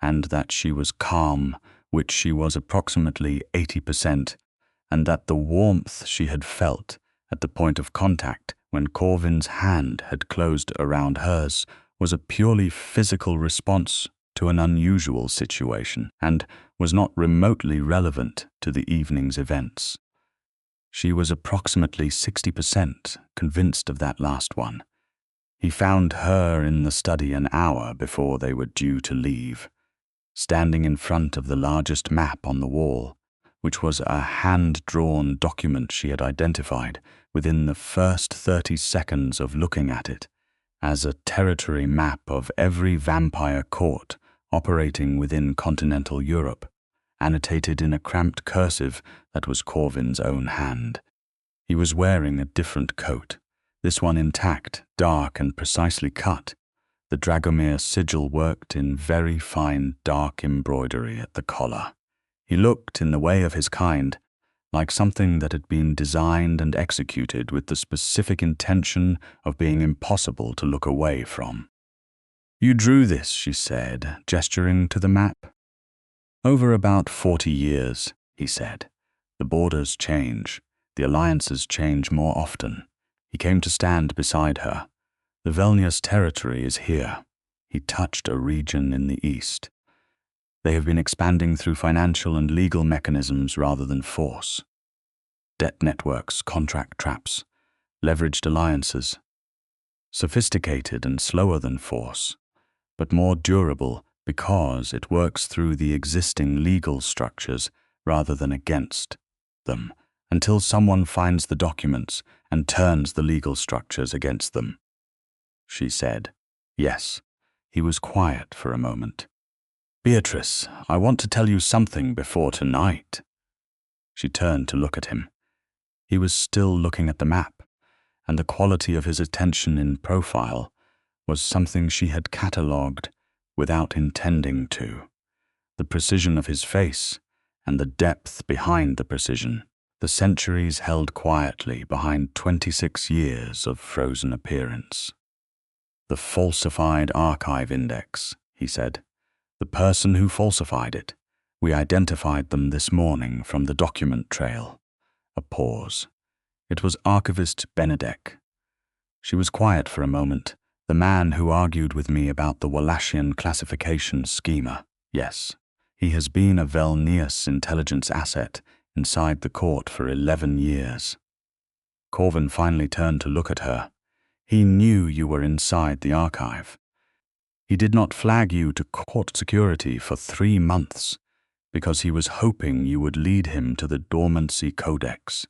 and that she was calm, which she was approximately 80%, and that the warmth she had felt at the point of contact when Corvin's hand had closed around hers was a purely physical response to an unusual situation and was not remotely relevant to the evening's events. She was approximately 60% convinced of that last one. He found her in the study an hour before they were due to leave, standing in front of the largest map on the wall, which was a hand-drawn document she had identified within the first 30 seconds of looking at it as a territory map of every vampire court operating within continental Europe, annotated in a cramped cursive that was Corvin's own hand. He was wearing a different coat, this one intact, dark and precisely cut, the Dragomir sigil worked in very fine dark embroidery at the collar. He looked, in the way of his kind, like something that had been designed and executed with the specific intention of being impossible to look away from. "You drew this," she said, gesturing to the map. "Over about 40 years," he said. The borders change. The alliances change more often. He came to stand beside her. The Velnius territory is here. He touched a region in the east. They have been expanding through financial and legal mechanisms rather than force. Debt networks, contract traps, leveraged alliances. Sophisticated and slower than force, but more durable because it works through the existing legal structures rather than against them, until someone finds the documents and turns the legal structures against them. She said, "Yes." He was quiet for a moment. "Beatrice, I want to tell you something before tonight." She turned to look at him. He was still looking at the map, and the quality of his attention in profile was something she had catalogued without intending to. The precision of his face and the depth behind the precision, the centuries held quietly behind 26 years of frozen appearance. "The falsified archive index," he said. "The person who falsified it. We identified them this morning from the document trail." A pause. It was Archivist Benedek. She was quiet for a moment. "The man who argued with me about the Wallachian classification schema. Yes, he has been a Velnius intelligence asset inside the court for 11 years. Corvin finally turned to look at her. "He knew you were inside the archive. He did not flag you to court security for 3 months because he was hoping you would lead him to the dormancy codex,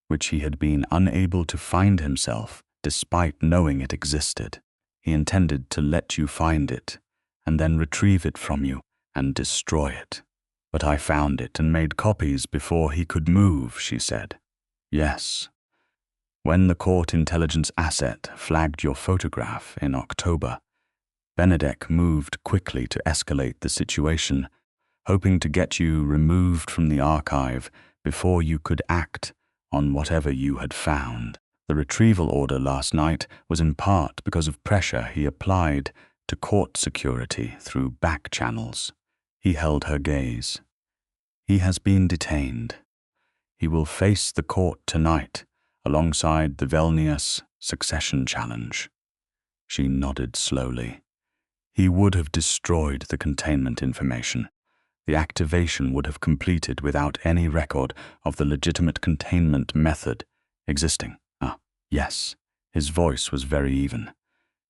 which he had been unable to find himself despite knowing it existed. He intended to let you find it and then retrieve it from you and destroy it. But I found it and made copies before he could move," she said. "Yes. When the court intelligence asset flagged your photograph in October, Benedek moved quickly to escalate the situation, hoping to get you removed from the archive before you could act on whatever you had found. The retrieval order last night was in part because of pressure he applied to court security through back channels." He held her gaze. "He has been detained. He will face the court tonight alongside the Velnius succession challenge." She nodded slowly. "He would have destroyed the containment information. The activation would have completed without any record of the legitimate containment method existing." Yes, his voice was very even.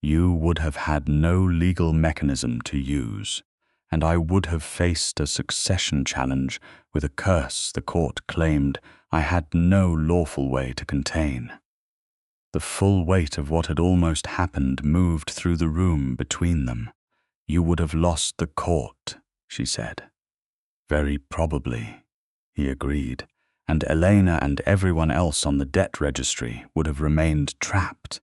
"You would have had no legal mechanism to use, and I would have faced a succession challenge with a curse the court claimed I had no lawful way to contain." The full weight of what had almost happened moved through the room between them. "You would have lost the court," she said. "Very probably," he agreed. "And Elena and everyone else on the debt registry would have remained trapped.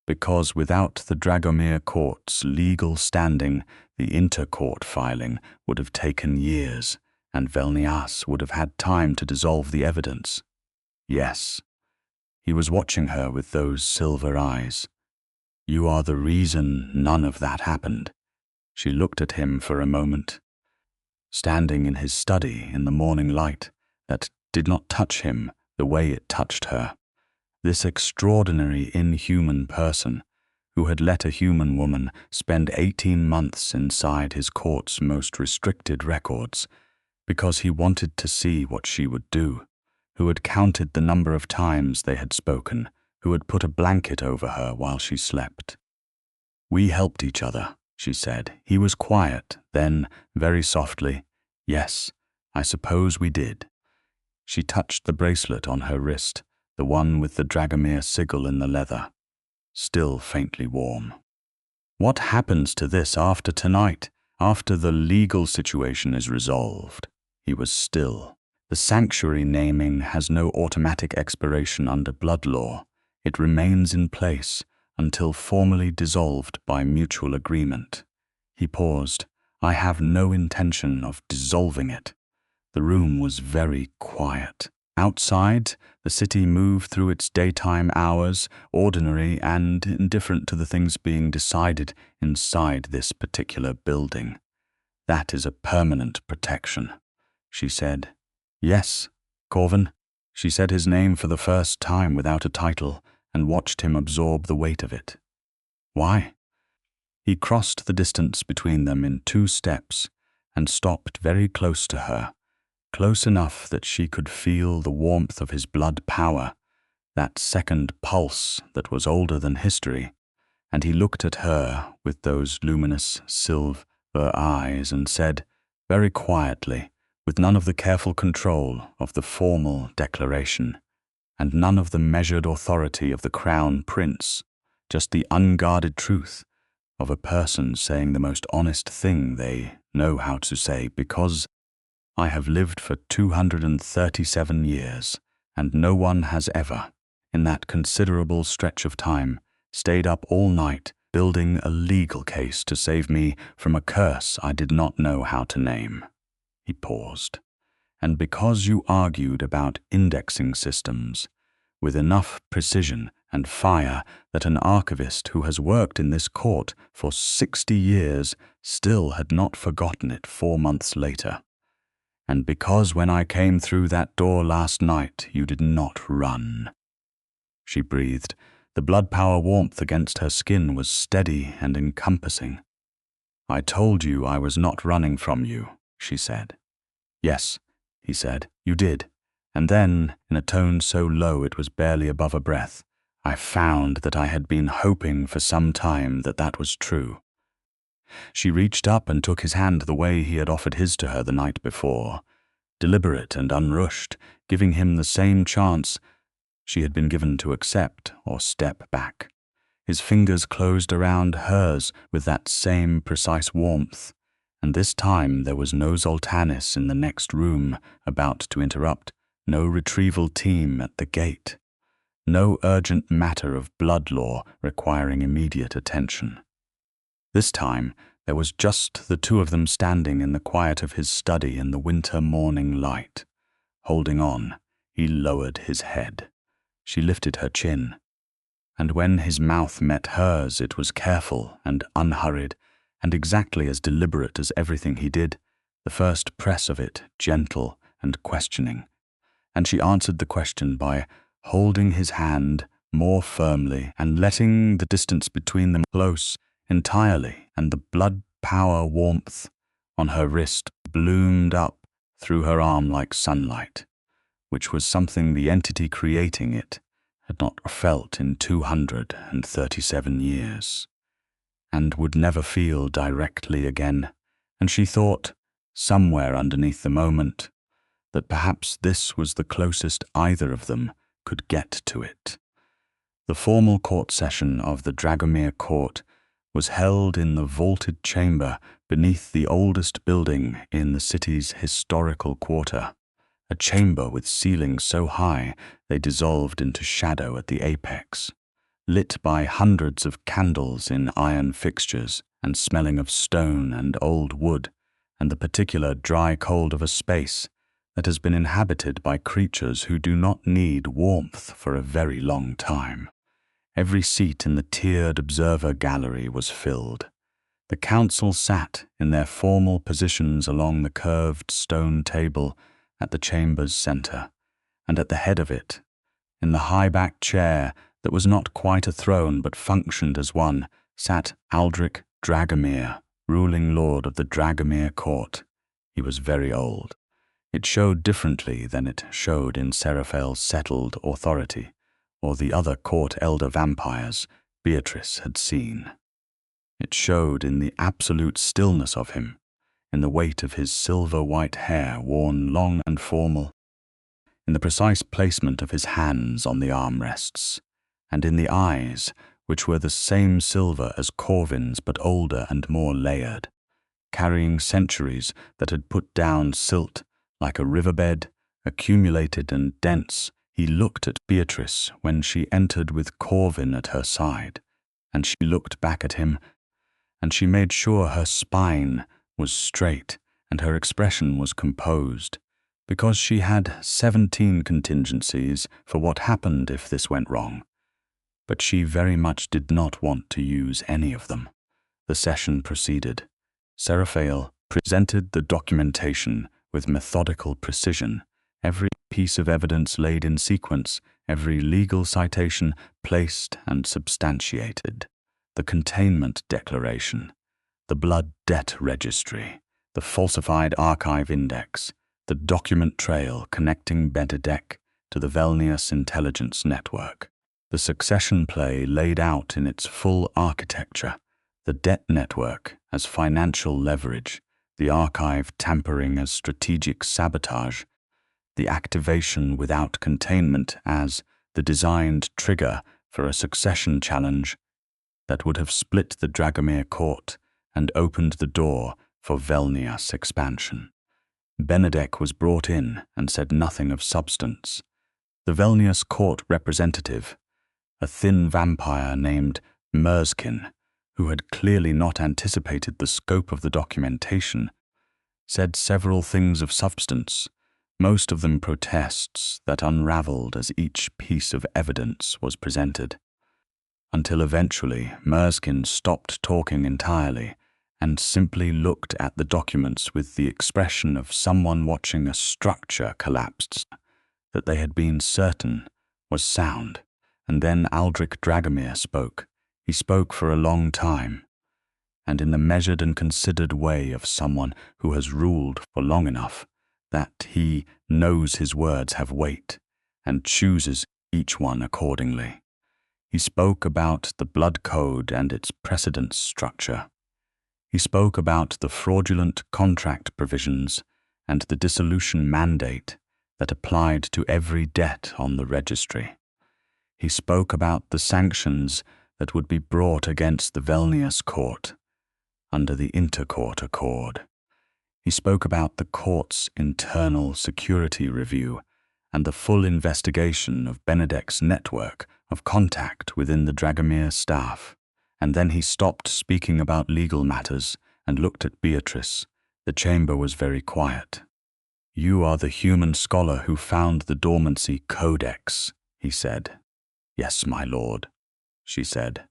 Because without the Dragomir court's legal standing, the intercourt filing would have taken years, and Velnias would have had time to dissolve the evidence." "Yes." He was watching her with those silver eyes. "You are the reason none of that happened." She looked at him for a moment. Standing in his study in the morning light that did not touch him the way it touched her. This extraordinary inhuman person who had let a human woman spend 18 months inside his court's most restricted records because he wanted to see what she would do, who had counted the number of times they had spoken, who had put a blanket over her while she slept. "We helped each other," she said. He was quiet, then, very softly, "Yes, I suppose we did." She touched the bracelet on her wrist, the one with the Dragomir sigil in the leather, still faintly warm. "What happens to this after tonight, after the legal situation is resolved?" He was still. "The sanctuary naming has no automatic expiration under blood law. It remains in place until formally dissolved by mutual agreement." He paused. "I have no intention of dissolving it." The room was very quiet. Outside, the city moved through its daytime hours, ordinary and indifferent to the things being decided inside this particular building. "That is a permanent protection," she said. "Yes, Corvin. She said his name for the first time without a title and watched him absorb the weight of it. Why? He crossed the distance between them in 2 steps and stopped very close to her, close enough that she could feel the warmth of his blood power, that second pulse that was older than history, and he looked at her with those luminous silver eyes and said, very quietly, with none of the careful control of the formal declaration, and none of the measured authority of the crown prince, just the unguarded truth of a person saying the most honest thing they know how to say, because I have lived for 237 years, and no one has ever, in that considerable stretch of time, stayed up all night building a legal case to save me from a curse I did not know how to name. He paused. And because you argued about indexing systems with enough precision and fire that an archivist who has worked in this court for 60 years still had not forgotten it 4 months later. And because when I came through that door last night you did not run. She breathed. The blood power warmth against her skin was steady and encompassing. I told you I was not running from you, she said. Yes, he said, you did. And then, in a tone so low it was barely above a breath, I found that I had been hoping for some time that that was true. She reached up and took his hand the way he had offered his to her the night before, deliberate and unrushed, giving him the same chance she had been given to accept or step back. His fingers closed around hers with that same precise warmth, and this time there was no Zoltanis in the next room about to interrupt, no retrieval team at the gate, no urgent matter of blood law requiring immediate attention. This time there was just the 2 of them standing in the quiet of his study in the winter morning light. Holding on, he lowered his head. She lifted her chin, and when his mouth met hers it was careful and unhurried, and exactly as deliberate as everything he did, the first press of it gentle and questioning, and she answered the question by holding his hand more firmly and letting the distance between them close entirely, and the blood power warmth on her wrist bloomed up through her arm like sunlight, which was something the entity creating it had not felt in 237 years, and would never feel directly again, and she thought, somewhere underneath the moment, that perhaps this was the closest either of them could get to it. The formal court session of the Dragomir court was held in the vaulted chamber beneath the oldest building in the city's historical quarter, a chamber with ceilings so high they dissolved into shadow at the apex, lit by hundreds of candles in iron fixtures and smelling of stone and old wood and the particular dry cold of a space that has been inhabited by creatures who do not need warmth for a very long time. Every seat in the tiered observer gallery was filled. The council sat in their formal positions along the curved stone table at the chamber's center, and at the head of it, in the high-backed chair that was not quite a throne but functioned as one, sat Aldrich Dragomir, ruling lord of the Dragomir court. He was very old. It showed differently than it showed in Seraphel's settled authority, or the other court elder vampires Beatrice had seen. It showed in the absolute stillness of him, in the weight of his silver-white hair worn long and formal, in the precise placement of his hands on the armrests, and in the eyes, which were the same silver as Corvin's but older and more layered, carrying centuries that had put down silt like a riverbed, accumulated and dense. He looked at Beatrice when she entered with Corvin at her side, and she looked back at him, and she made sure her spine was straight and her expression was composed, because she had 17 contingencies for what happened if this went wrong. But she very much did not want to use any of them. The session proceeded. Seraphel presented the documentation with methodical precision, every piece of evidence laid in sequence, every legal citation placed and substantiated. The containment declaration, the blood debt registry, the falsified archive index, the document trail connecting Benedek to the Velnius intelligence network, the succession play laid out in its full architecture, the debt network as financial leverage, the archive tampering as strategic sabotage, the activation without containment as the designed trigger for a succession challenge that would have split the Dragomir court and opened the door for Velnius expansion. Benedek was brought in and said nothing of substance. The Velnius court representative, a thin vampire named Merskin, who had clearly not anticipated the scope of the documentation, said several things of substance, most of them protests that unraveled as each piece of evidence was presented, until eventually Merskin stopped talking entirely and simply looked at the documents with the expression of someone watching a structure collapse that they had been certain was sound. And then Aldrich Dragomir spoke. He spoke for a long time, and in the measured and considered way of someone who has ruled for long enough that he knows his words have weight and chooses each one accordingly. He spoke about the blood code and its precedence structure. He spoke about the fraudulent contract provisions and the dissolution mandate that applied to every debt on the registry. He spoke about the sanctions that would be brought against the Velnius court under the Intercourt Accord. He spoke about the court's internal security review and the full investigation of Benedek's network of contact within the Dragomir staff. And then he stopped speaking about legal matters and looked at Beatrice. The chamber was very quiet. "You are the human scholar who found the dormancy codex," he said. "Yes, my lord," she said,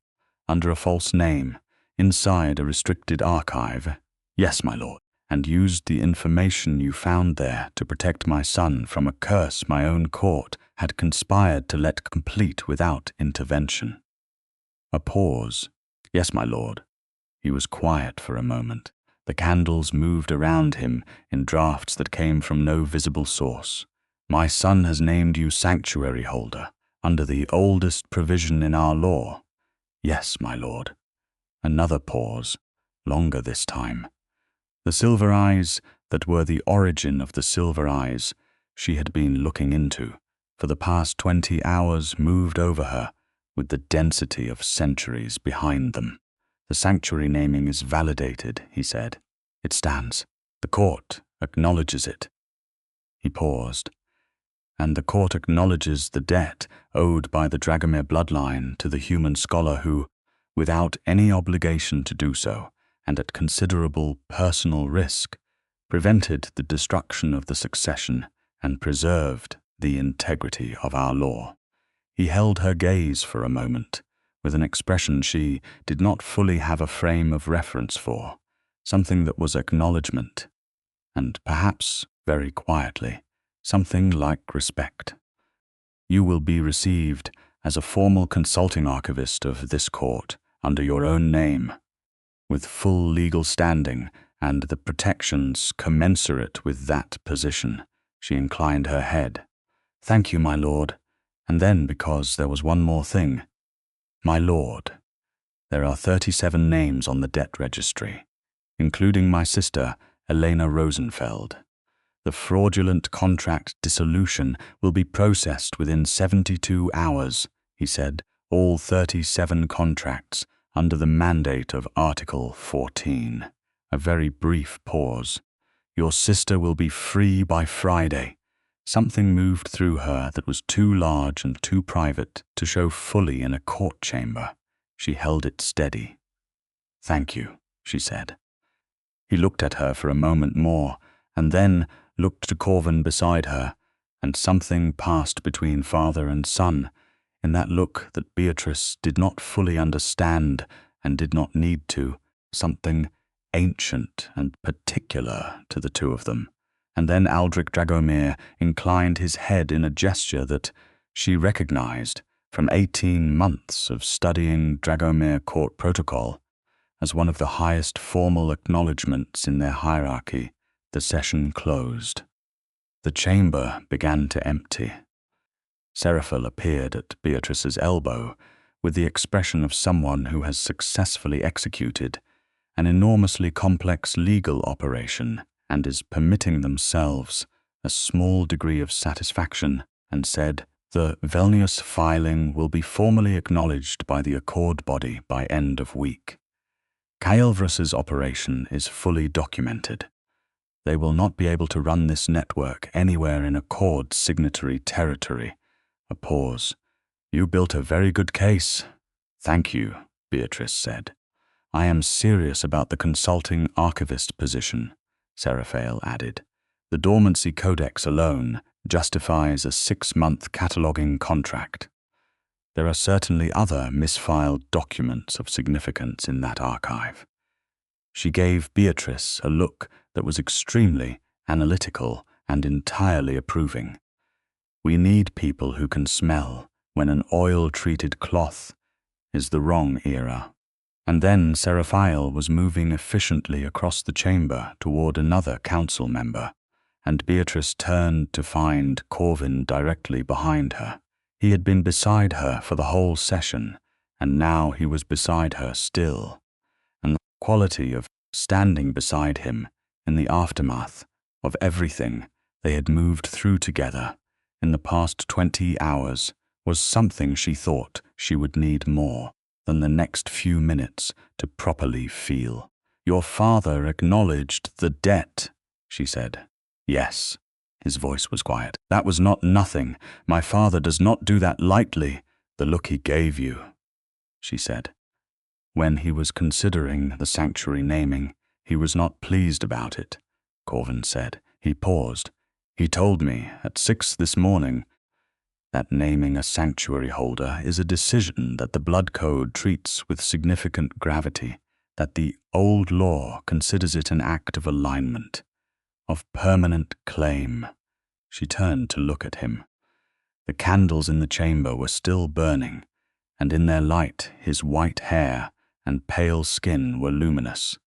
"under a false name, inside a restricted archive." "Yes, my lord." "And used the information you found there to protect my son from a curse my own court had conspired to let complete without intervention." A pause. "Yes, my lord." He was quiet for a moment. The candles moved around him in draughts that came from no visible source. "My son has named you sanctuary holder under the oldest provision in our law." "Yes, my lord." Another pause, longer this time. The silver eyes that were the origin of the silver eyes she had been looking into for the past 20 hours moved over her with the density of centuries behind them. "The sanctuary naming is validated," he said. "It stands. The court acknowledges it." He paused. "And the court acknowledges the debt owed by the Dragomir bloodline to the human scholar who, without any obligation to do so, and at considerable personal risk, prevented the destruction of the succession and preserved the integrity of our law." He held her gaze for a moment, with an expression she did not fully have a frame of reference for, something that was acknowledgement, and perhaps, very quietly, something like respect. "You will be received as a formal consulting archivist of this court under your own name, with full legal standing and the protections commensurate with that position." She inclined her head. "Thank you, my lord." And then, because there was one more thing, "My lord, there are 37 names on the debt registry, including my sister, Elena Rosenfeld. The fraudulent contract dissolution will be processed within 72 hours, he said, all 37 contracts under the mandate of Article 14. A very brief pause. "Your sister will be free by Friday." Something moved through her that was too large and too private to show fully in a court chamber. She held it steady. "Thank you," she said. He looked at her for a moment more, and then looked to Corvin beside her, and something passed between father and son, in that look that Beatrice did not fully understand and did not need to, something ancient and particular to the two of them, And then Aldrich Dragomir inclined his head in a gesture that she recognized from 18 months of studying Dragomir court protocol as one of the highest formal acknowledgments in their hierarchy. The session closed. The chamber began to empty. Seraphil appeared at Beatrice's elbow with the expression of someone who has successfully executed an enormously complex legal operation and is permitting themselves a small degree of satisfaction, and said, "The Velnius filing will be formally acknowledged by the Accord body by end of week. Caelvrus's operation is fully documented. They will not be able to run this network anywhere in Accord signatory territory." A pause. "You built a very good case." "Thank you," Beatrice said. "I am serious about the consulting archivist position," Seraphil added. "The Dormancy Codex alone justifies a 6-month cataloging contract. There are certainly other misfiled documents of significance in that archive." She gave Beatrice a look that was extremely analytical and entirely approving. "We need people who can smell when an oil-treated cloth is the wrong era." And then Seraphil was moving efficiently across the chamber toward another council member, and Beatrice turned to find Corvin directly behind her. He had been beside her for the whole session, and now he was beside her still, and the quality of standing beside him in the aftermath of everything they had moved through together in the past 20 hours was something she thought she would need more than the next few minutes to properly feel. "Your father acknowledged the debt," she said. "Yes." His voice was quiet. "That was not nothing. My father does not do that lightly." "The look he gave you," she said. "When he was considering the sanctuary naming, he was not pleased about it," Corvin said. He paused. "He told me at 6 this morning that naming a sanctuary holder is a decision that the Blood Code treats with significant gravity, that the old law considers it an act of alignment, of permanent claim." She turned to look at him. The candles in the chamber were still burning, and in their light his white hair and pale skin were luminous,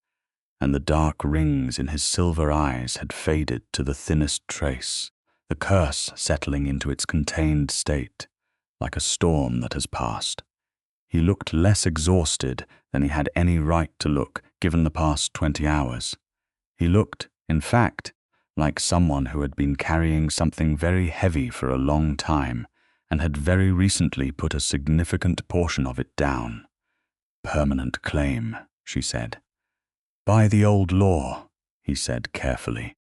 and the dark rings in his silver eyes had faded to the thinnest trace, the curse settling into its contained state, like a storm that has passed. He looked less exhausted than he had any right to look, given the past 20 hours. He looked, in fact, like someone who had been carrying something very heavy for a long time and had very recently put a significant portion of it down. "Permanent claim," she said. "By the old law," he said carefully.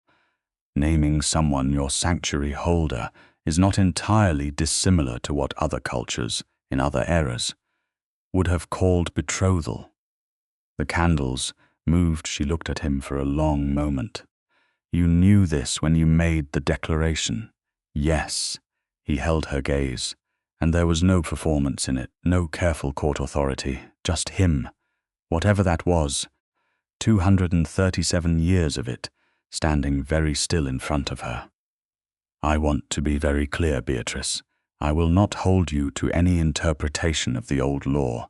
"Naming someone your sanctuary holder is not entirely dissimilar to what other cultures, in other eras, would have called betrothal." The candles moved. She looked at him for a long moment. "You knew this when you made the declaration." "Yes." He held her gaze, and there was no performance in it, no careful court authority, just him, whatever that was, 237 years of it, standing very still in front of her. "I want to be very clear, Beatrice. I will not hold you to any interpretation of the old law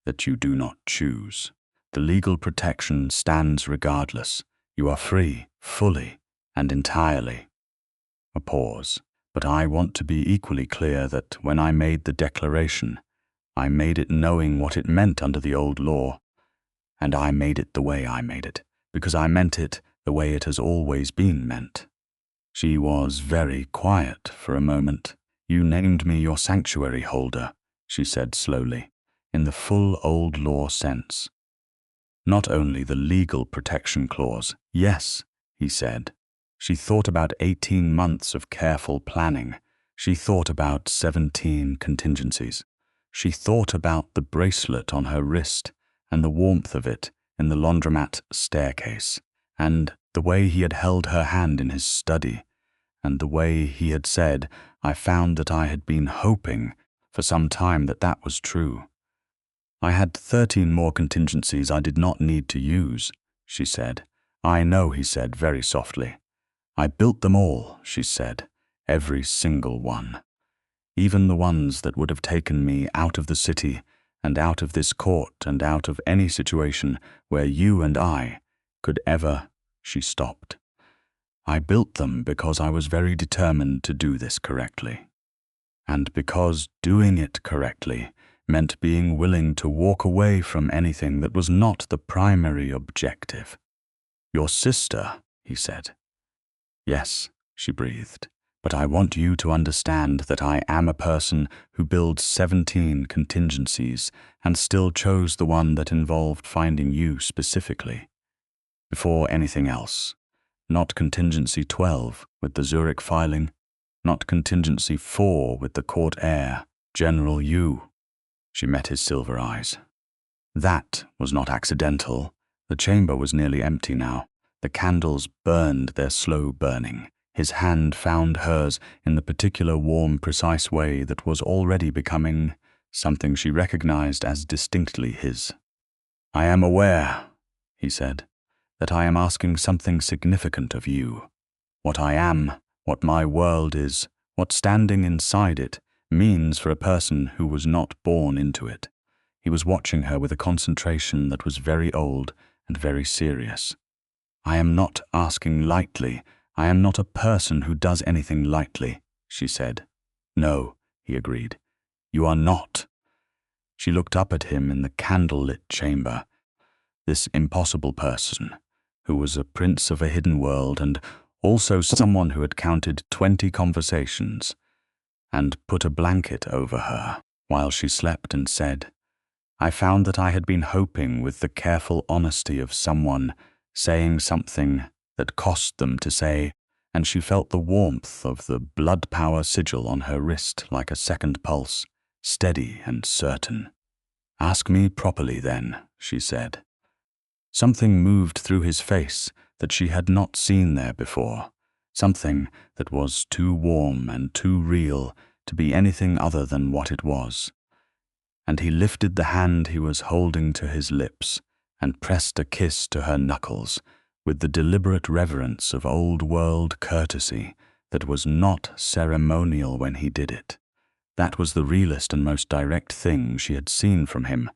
that you do not choose. The legal protection stands regardless. You are free, fully and entirely." A pause. "But I want to be equally clear that when I made the declaration, I made it knowing what it meant under the old law, and I made it the way I made it, because I meant it the way it has always been meant." She was very quiet for a moment. "You named me your sanctuary holder," she said slowly, "in the full old law sense. Not only the legal protection clause." "Yes," he said. She thought about 18 months of careful planning. She thought about 17 contingencies. She thought about the bracelet on her wrist and the warmth of it in the laundromat staircase, and the way he had held her hand in his study, and the way he had said, "I found that I had been hoping for some time that that was true." "I had 13 more contingencies I did not need to use," she said. "I know," he said very softly. I built them all, she said, every single one. Even the ones that would have taken me out of the city and out of this court and out of any situation where you and I could ever. She stopped. I built them because I was very determined to do this correctly. And because doing it correctly meant being willing to walk away from anything that was not the primary objective. Your sister, he said. Yes, she breathed, but I want you to understand that I am a person who builds 17 contingencies and still chose the one that involved finding you specifically. Before anything else. Not contingency 12 with the Zurich filing, not contingency 4 with the court heir, General Yu. She met his silver eyes. That was not accidental. The chamber was nearly empty now. The candles burned their slow burning. His hand found hers in the particular warm, precise way that was already becoming something she recognized as distinctly his. I am aware, he said, that I am asking something significant of you. What I am, what my world is, what standing inside it means for a person who was not born into it. He was watching her with a concentration that was very old and very serious. I am not asking lightly. I am not a person who does anything lightly, she said. No, he agreed. You are not. She looked up at him in the candle-lit chamber. This impossible person, who was a prince of a hidden world and also someone who had counted 20 conversations, and put a blanket over her while she slept and said, I found that I had been hoping with the careful honesty of someone saying something that cost them to say, and she felt the warmth of the blood power sigil on her wrist like a second pulse, steady and certain. Ask me properly then, she said. Something moved through his face that she had not seen there before, something that was too warm and too real to be anything other than what it was. And he lifted the hand he was holding to his lips and pressed a kiss to her knuckles with the deliberate reverence of old-world courtesy that was not ceremonial when he did it. That was the realest and most direct thing she had seen from him,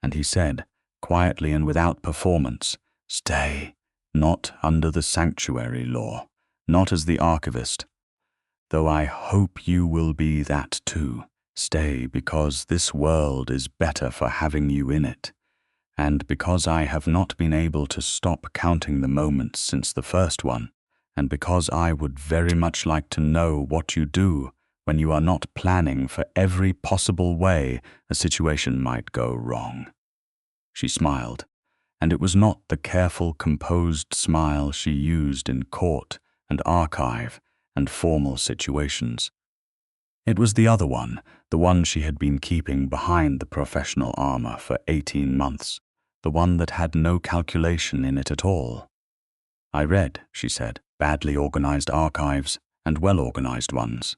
and he said, quietly and without performance, Stay, not under the sanctuary law, not as the archivist, though I hope you will be that too. Stay because this world is better for having you in it, and because I have not been able to stop counting the moments since the first one, and because I would very much like to know what you do when you are not planning for every possible way a situation might go wrong. She smiled, and it was not the careful, composed smile she used in court and archive and formal situations. It was the other one, the one she had been keeping behind the professional armor for 18 months, the one that had no calculation in it at all. I read, she said, badly organized archives and well-organized ones.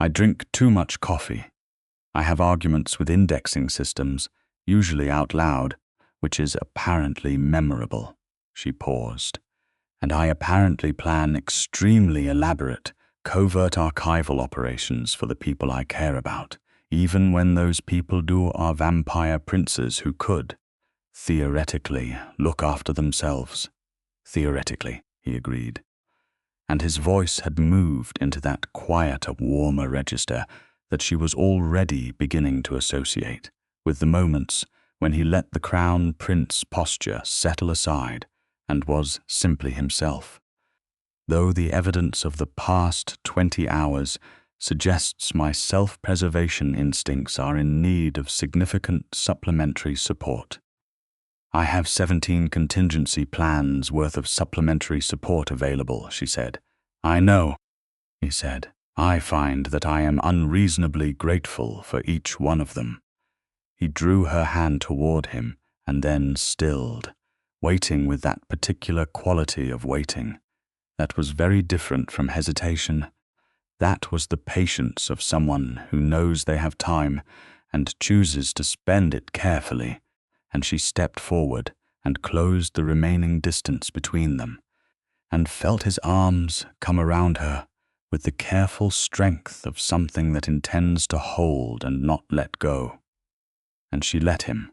I drink too much coffee. I have arguments with indexing systems, usually out loud, which is apparently memorable. She paused. And I apparently plan extremely elaborate, covert archival operations for the people I care about, even when those people are vampire princes who could, theoretically, look after themselves. Theoretically, he agreed. And his voice had moved into that quieter, warmer register that she was already beginning to associate with the moments when he let the crown prince posture settle aside and was simply himself. Though the evidence of the past 20 hours suggests my self-preservation instincts are in need of significant supplementary support. I have 17 contingency plans worth of supplementary support available, she said. I know, he said. I find that I am unreasonably grateful for each one of them. He drew her hand toward him and then stilled, waiting with that particular quality of waiting. That was very different from hesitation. That was the patience of someone who knows they have time and chooses to spend it carefully, and she stepped forward and closed the remaining distance between them. and felt his arms come around her with the careful strength of something that intends to hold and not let go. And she let him,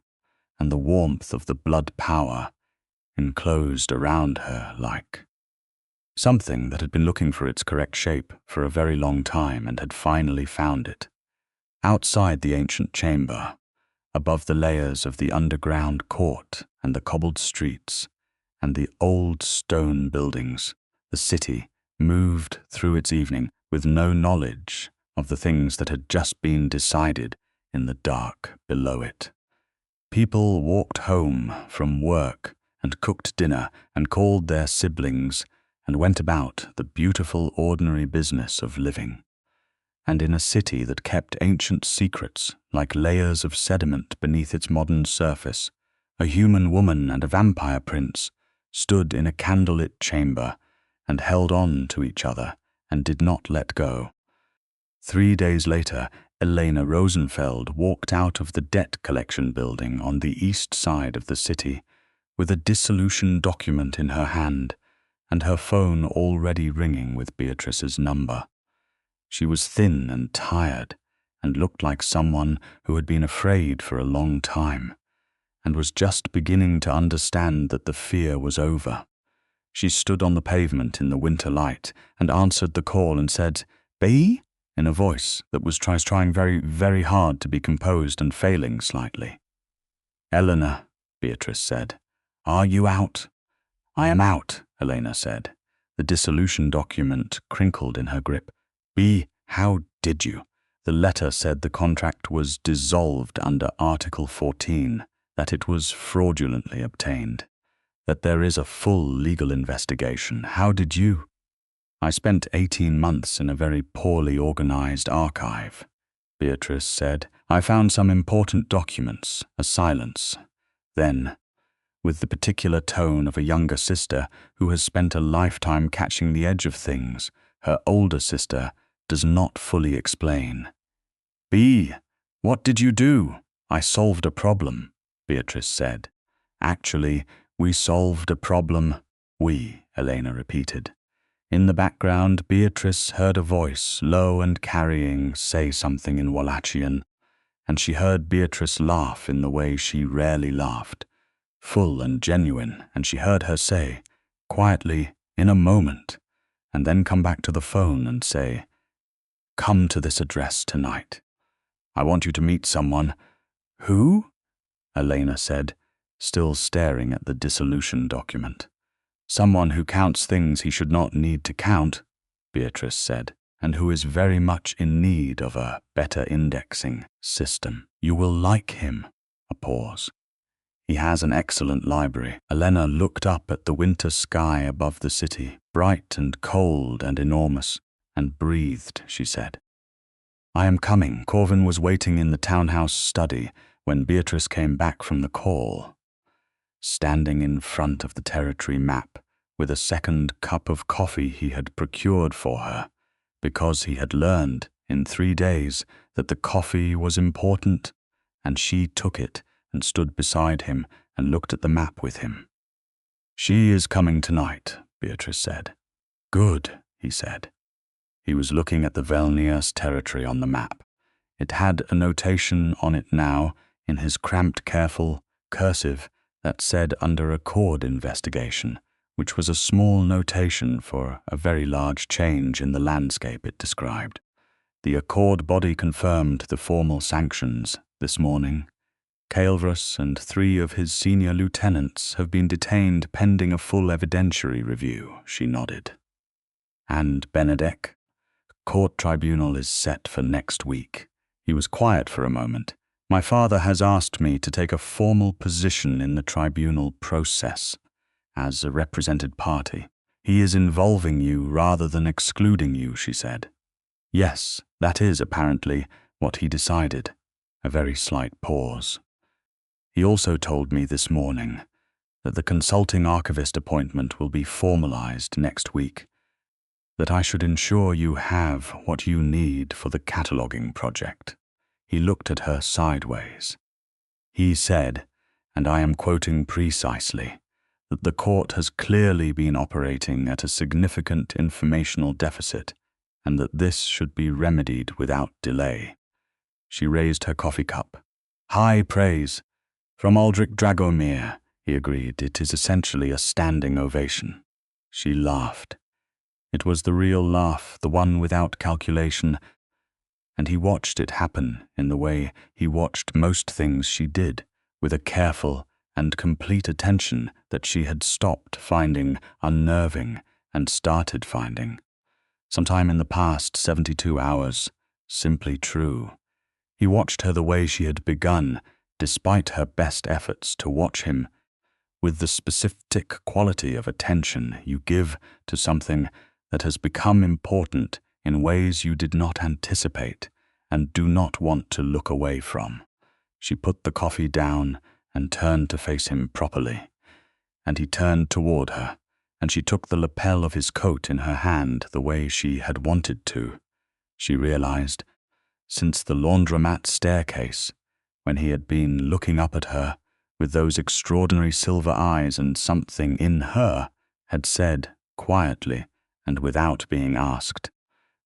and the warmth of the blood power enclosed around her like something that had been looking for its correct shape for a very long time and had finally found it. Outside the ancient chamber, above the layers of the underground court and the cobbled streets and the old stone buildings, the city moved through its evening with no knowledge of the things that had just been decided in the dark below it. People walked home from work and cooked dinner and called their siblings and went about the beautiful ordinary business of living. And in a city that kept ancient secrets like layers of sediment beneath its modern surface, a human woman and a vampire prince stood in a candlelit chamber and held on to each other and did not let go. 3 days later, Elena Rosenfeld walked out of the debt collection building on the east side of the city with a dissolution document in her hand and her phone already ringing with Beatrice's number. She was thin and tired and looked like someone who had been afraid for a long time and was just beginning to understand that the fear was over. She stood on the pavement in the winter light and answered the call and said, "Bea?" in a voice that was trying very, very hard to be composed and failing slightly. "Eleanor," Beatrice said, "are you out?" "I am out," Elena said. The dissolution document crinkled in her grip. "Bea, how did you?" The letter said the contract was dissolved under Article 14, that it was fraudulently obtained, that there is a full legal investigation. How did you? "I spent 18 months in a very poorly organized archive," Beatrice said. "I found some important documents, a silence. Then, with the particular tone of a younger sister who has spent a lifetime catching the edge of things, her older sister does not fully explain. "Bea, what did you do?" "I solved a problem," Beatrice said. "Actually, we solved a problem." "We," Elena repeated. In the background, Beatrice heard a voice, low and carrying, say something in Wallachian, and she heard Beatrice laugh in the way she rarely laughed, full and genuine, and she heard her say, quietly, "In a moment," and then come back to the phone and say, "Come to this address tonight. I want you to meet someone." "Who?" Elena said, still staring at the dissolution document. "Someone who counts things he should not need to count," Beatrice said, "and who is very much in need of a better indexing system. You will like him." A pause. "He has an excellent library." Elena looked up at the winter sky above the city, bright and cold and enormous, and breathed, she said. "I am coming." Corvin was waiting in the townhouse study when Beatrice came back from the call, standing in front of the territory map with a second cup of coffee he had procured for her, because he had learned in 3 days that the coffee was important, and she took it and stood beside him and looked at the map with him. "She is coming tonight," Beatrice said. "Good," he said. He was looking at the Velnias territory on the map. It had a notation on it now, in his cramped, careful cursive, that said under Accord investigation, which was a small notation for a very large change in the landscape it described. The Accord body confirmed the formal sanctions this morning. Caelvrus and 3 of his senior lieutenants have been detained pending a full evidentiary review, she nodded. "And Benedek? Court tribunal is set for next week." He was quiet for a moment. "My father has asked me to take a formal position in the tribunal process as a represented party. He is involving you rather than excluding you," she said. "Yes, that is apparently what he decided." A very slight pause. "He also told me this morning that the consulting archivist appointment will be formalized next week, that I should ensure you have what you need for the cataloging project." He looked at her sideways. He said, and I am quoting precisely, that the court has clearly been operating at a significant informational deficit, and that this should be remedied without delay. She raised her coffee cup. High praise. From Aldrich Dragomir, he agreed. It is essentially a standing ovation. She laughed. It was the real laugh, the one without calculation, and he watched it happen in the way he watched most things she did, with a careful and complete attention that she had stopped finding unnerving and started finding, sometime in the past 72 hours, simply true. He watched her the way she had begun, despite her best efforts to watch him, with the specific quality of attention you give to something that has become important in ways you did not anticipate and do not want to look away from. She put the coffee down and turned to face him properly, and he turned toward her, and she took the lapel of his coat in her hand the way she had wanted to. She realized, since the laundromat staircase, when he had been looking up at her with those extraordinary silver eyes, and something in her had said, quietly and without being asked,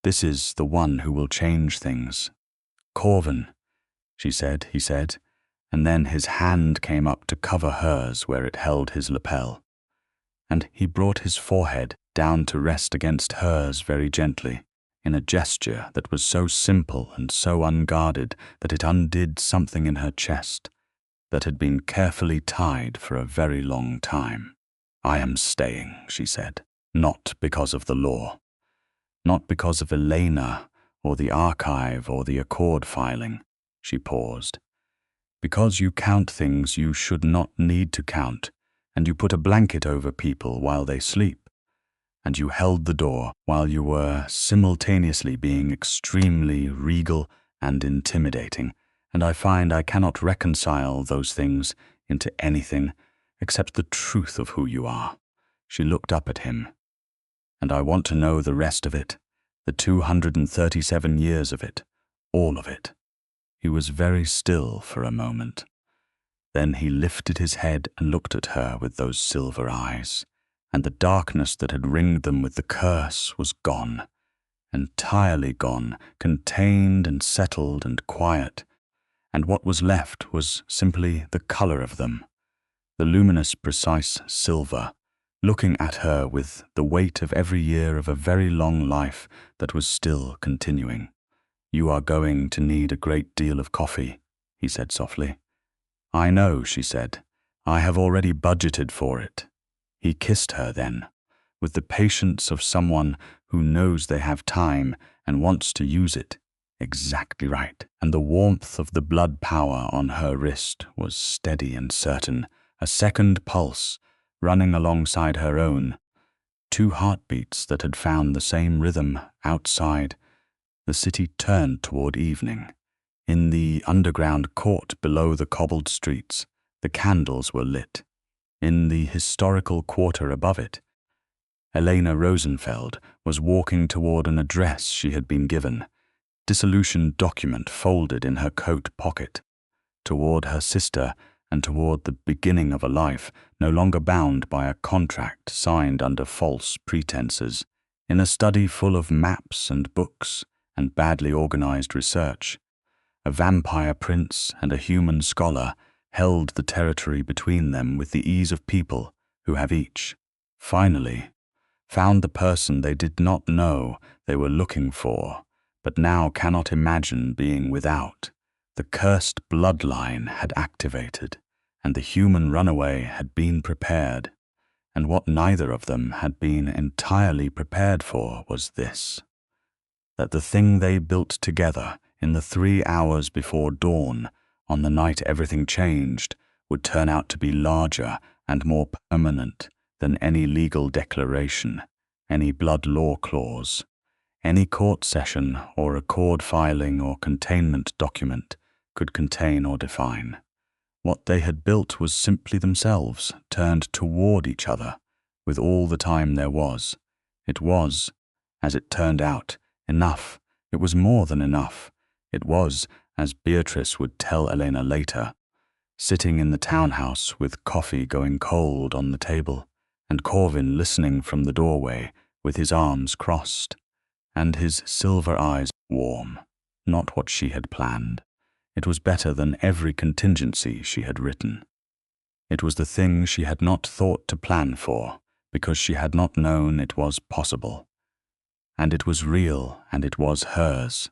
"This is the one who will change things." "Corvin," he said, and then his hand came up to cover hers where it held his lapel, and he brought his forehead down to rest against hers very gently, in a gesture that was so simple and so unguarded that it undid something in her chest that had been carefully tied for a very long time. "I am staying," she said, "not because of the law, not because of Elena or the archive or the accord filing." She paused. "Because you count things you should not need to count, and you put a blanket over people while they sleep, and you held the door while you were simultaneously being extremely regal and intimidating, and I find I cannot reconcile those things into anything except the truth of who you are." She looked up at him. "And I want to know the rest of it, the 237 years of it, all of it." He was very still for a moment. Then he lifted his head and looked at her with those silver eyes, and the darkness that had ringed them with the curse was gone, entirely gone, contained and settled and quiet, and what was left was simply the color of them, the luminous, precise silver, looking at her with the weight of every year of a very long life that was still continuing. "You are going to need a great deal of coffee," he said softly. "I know," she said. "I have already budgeted for it." He kissed her then, with the patience of someone who knows they have time and wants to use it. Exactly right. And the warmth of the blood power on her wrist was steady and certain, a second pulse running alongside her own, 2 heartbeats that had found the same rhythm outside. The city turned toward evening. In the underground court below the cobbled streets, the candles were lit. In the historical quarter above it, Elena Rosenfeld was walking toward an address she had been given, dissolution document folded in her coat pocket, toward her sister and toward the beginning of a life no longer bound by a contract signed under false pretenses, in a study full of maps and books and badly organized research. A vampire prince and a human scholar held the territory between them with the ease of people who have each, finally, found the person they did not know they were looking for, but now cannot imagine being without. The cursed bloodline had activated, and the human runaway had been prepared, and what neither of them had been entirely prepared for was this: that the thing they built together in the 3 hours before dawn, on the night everything changed, would turn out to be larger and more permanent than any legal declaration, any blood law clause, any court session or accord filing or containment document could contain or define. What they had built was simply themselves, turned toward each other, with all the time there was. It was, as it turned out, enough. It was more than enough. It was, as Beatrice would tell Elena later, sitting in the townhouse with coffee going cold on the table, and Corvin listening from the doorway with his arms crossed, and his silver eyes warm. Not what she had planned. It was better than every contingency she had written. It was the thing she had not thought to plan for, because she had not known it was possible. And it was real, and it was hers,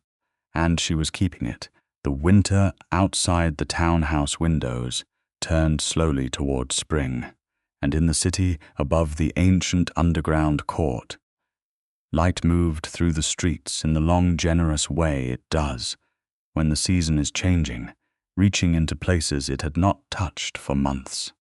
and she was keeping it. The winter outside the townhouse windows turned slowly toward spring, and in the city above the ancient underground court, light moved through the streets in the long, generous way it does when the season is changing, reaching into places it had not touched for months.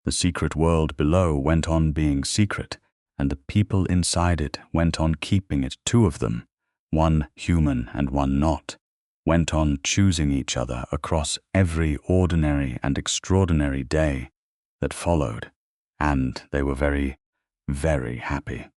The secret world below went on being secret, and the people inside it went on keeping it. Two of them, one human and one not, went on choosing each other across every ordinary and extraordinary day that followed, and they were very, very happy.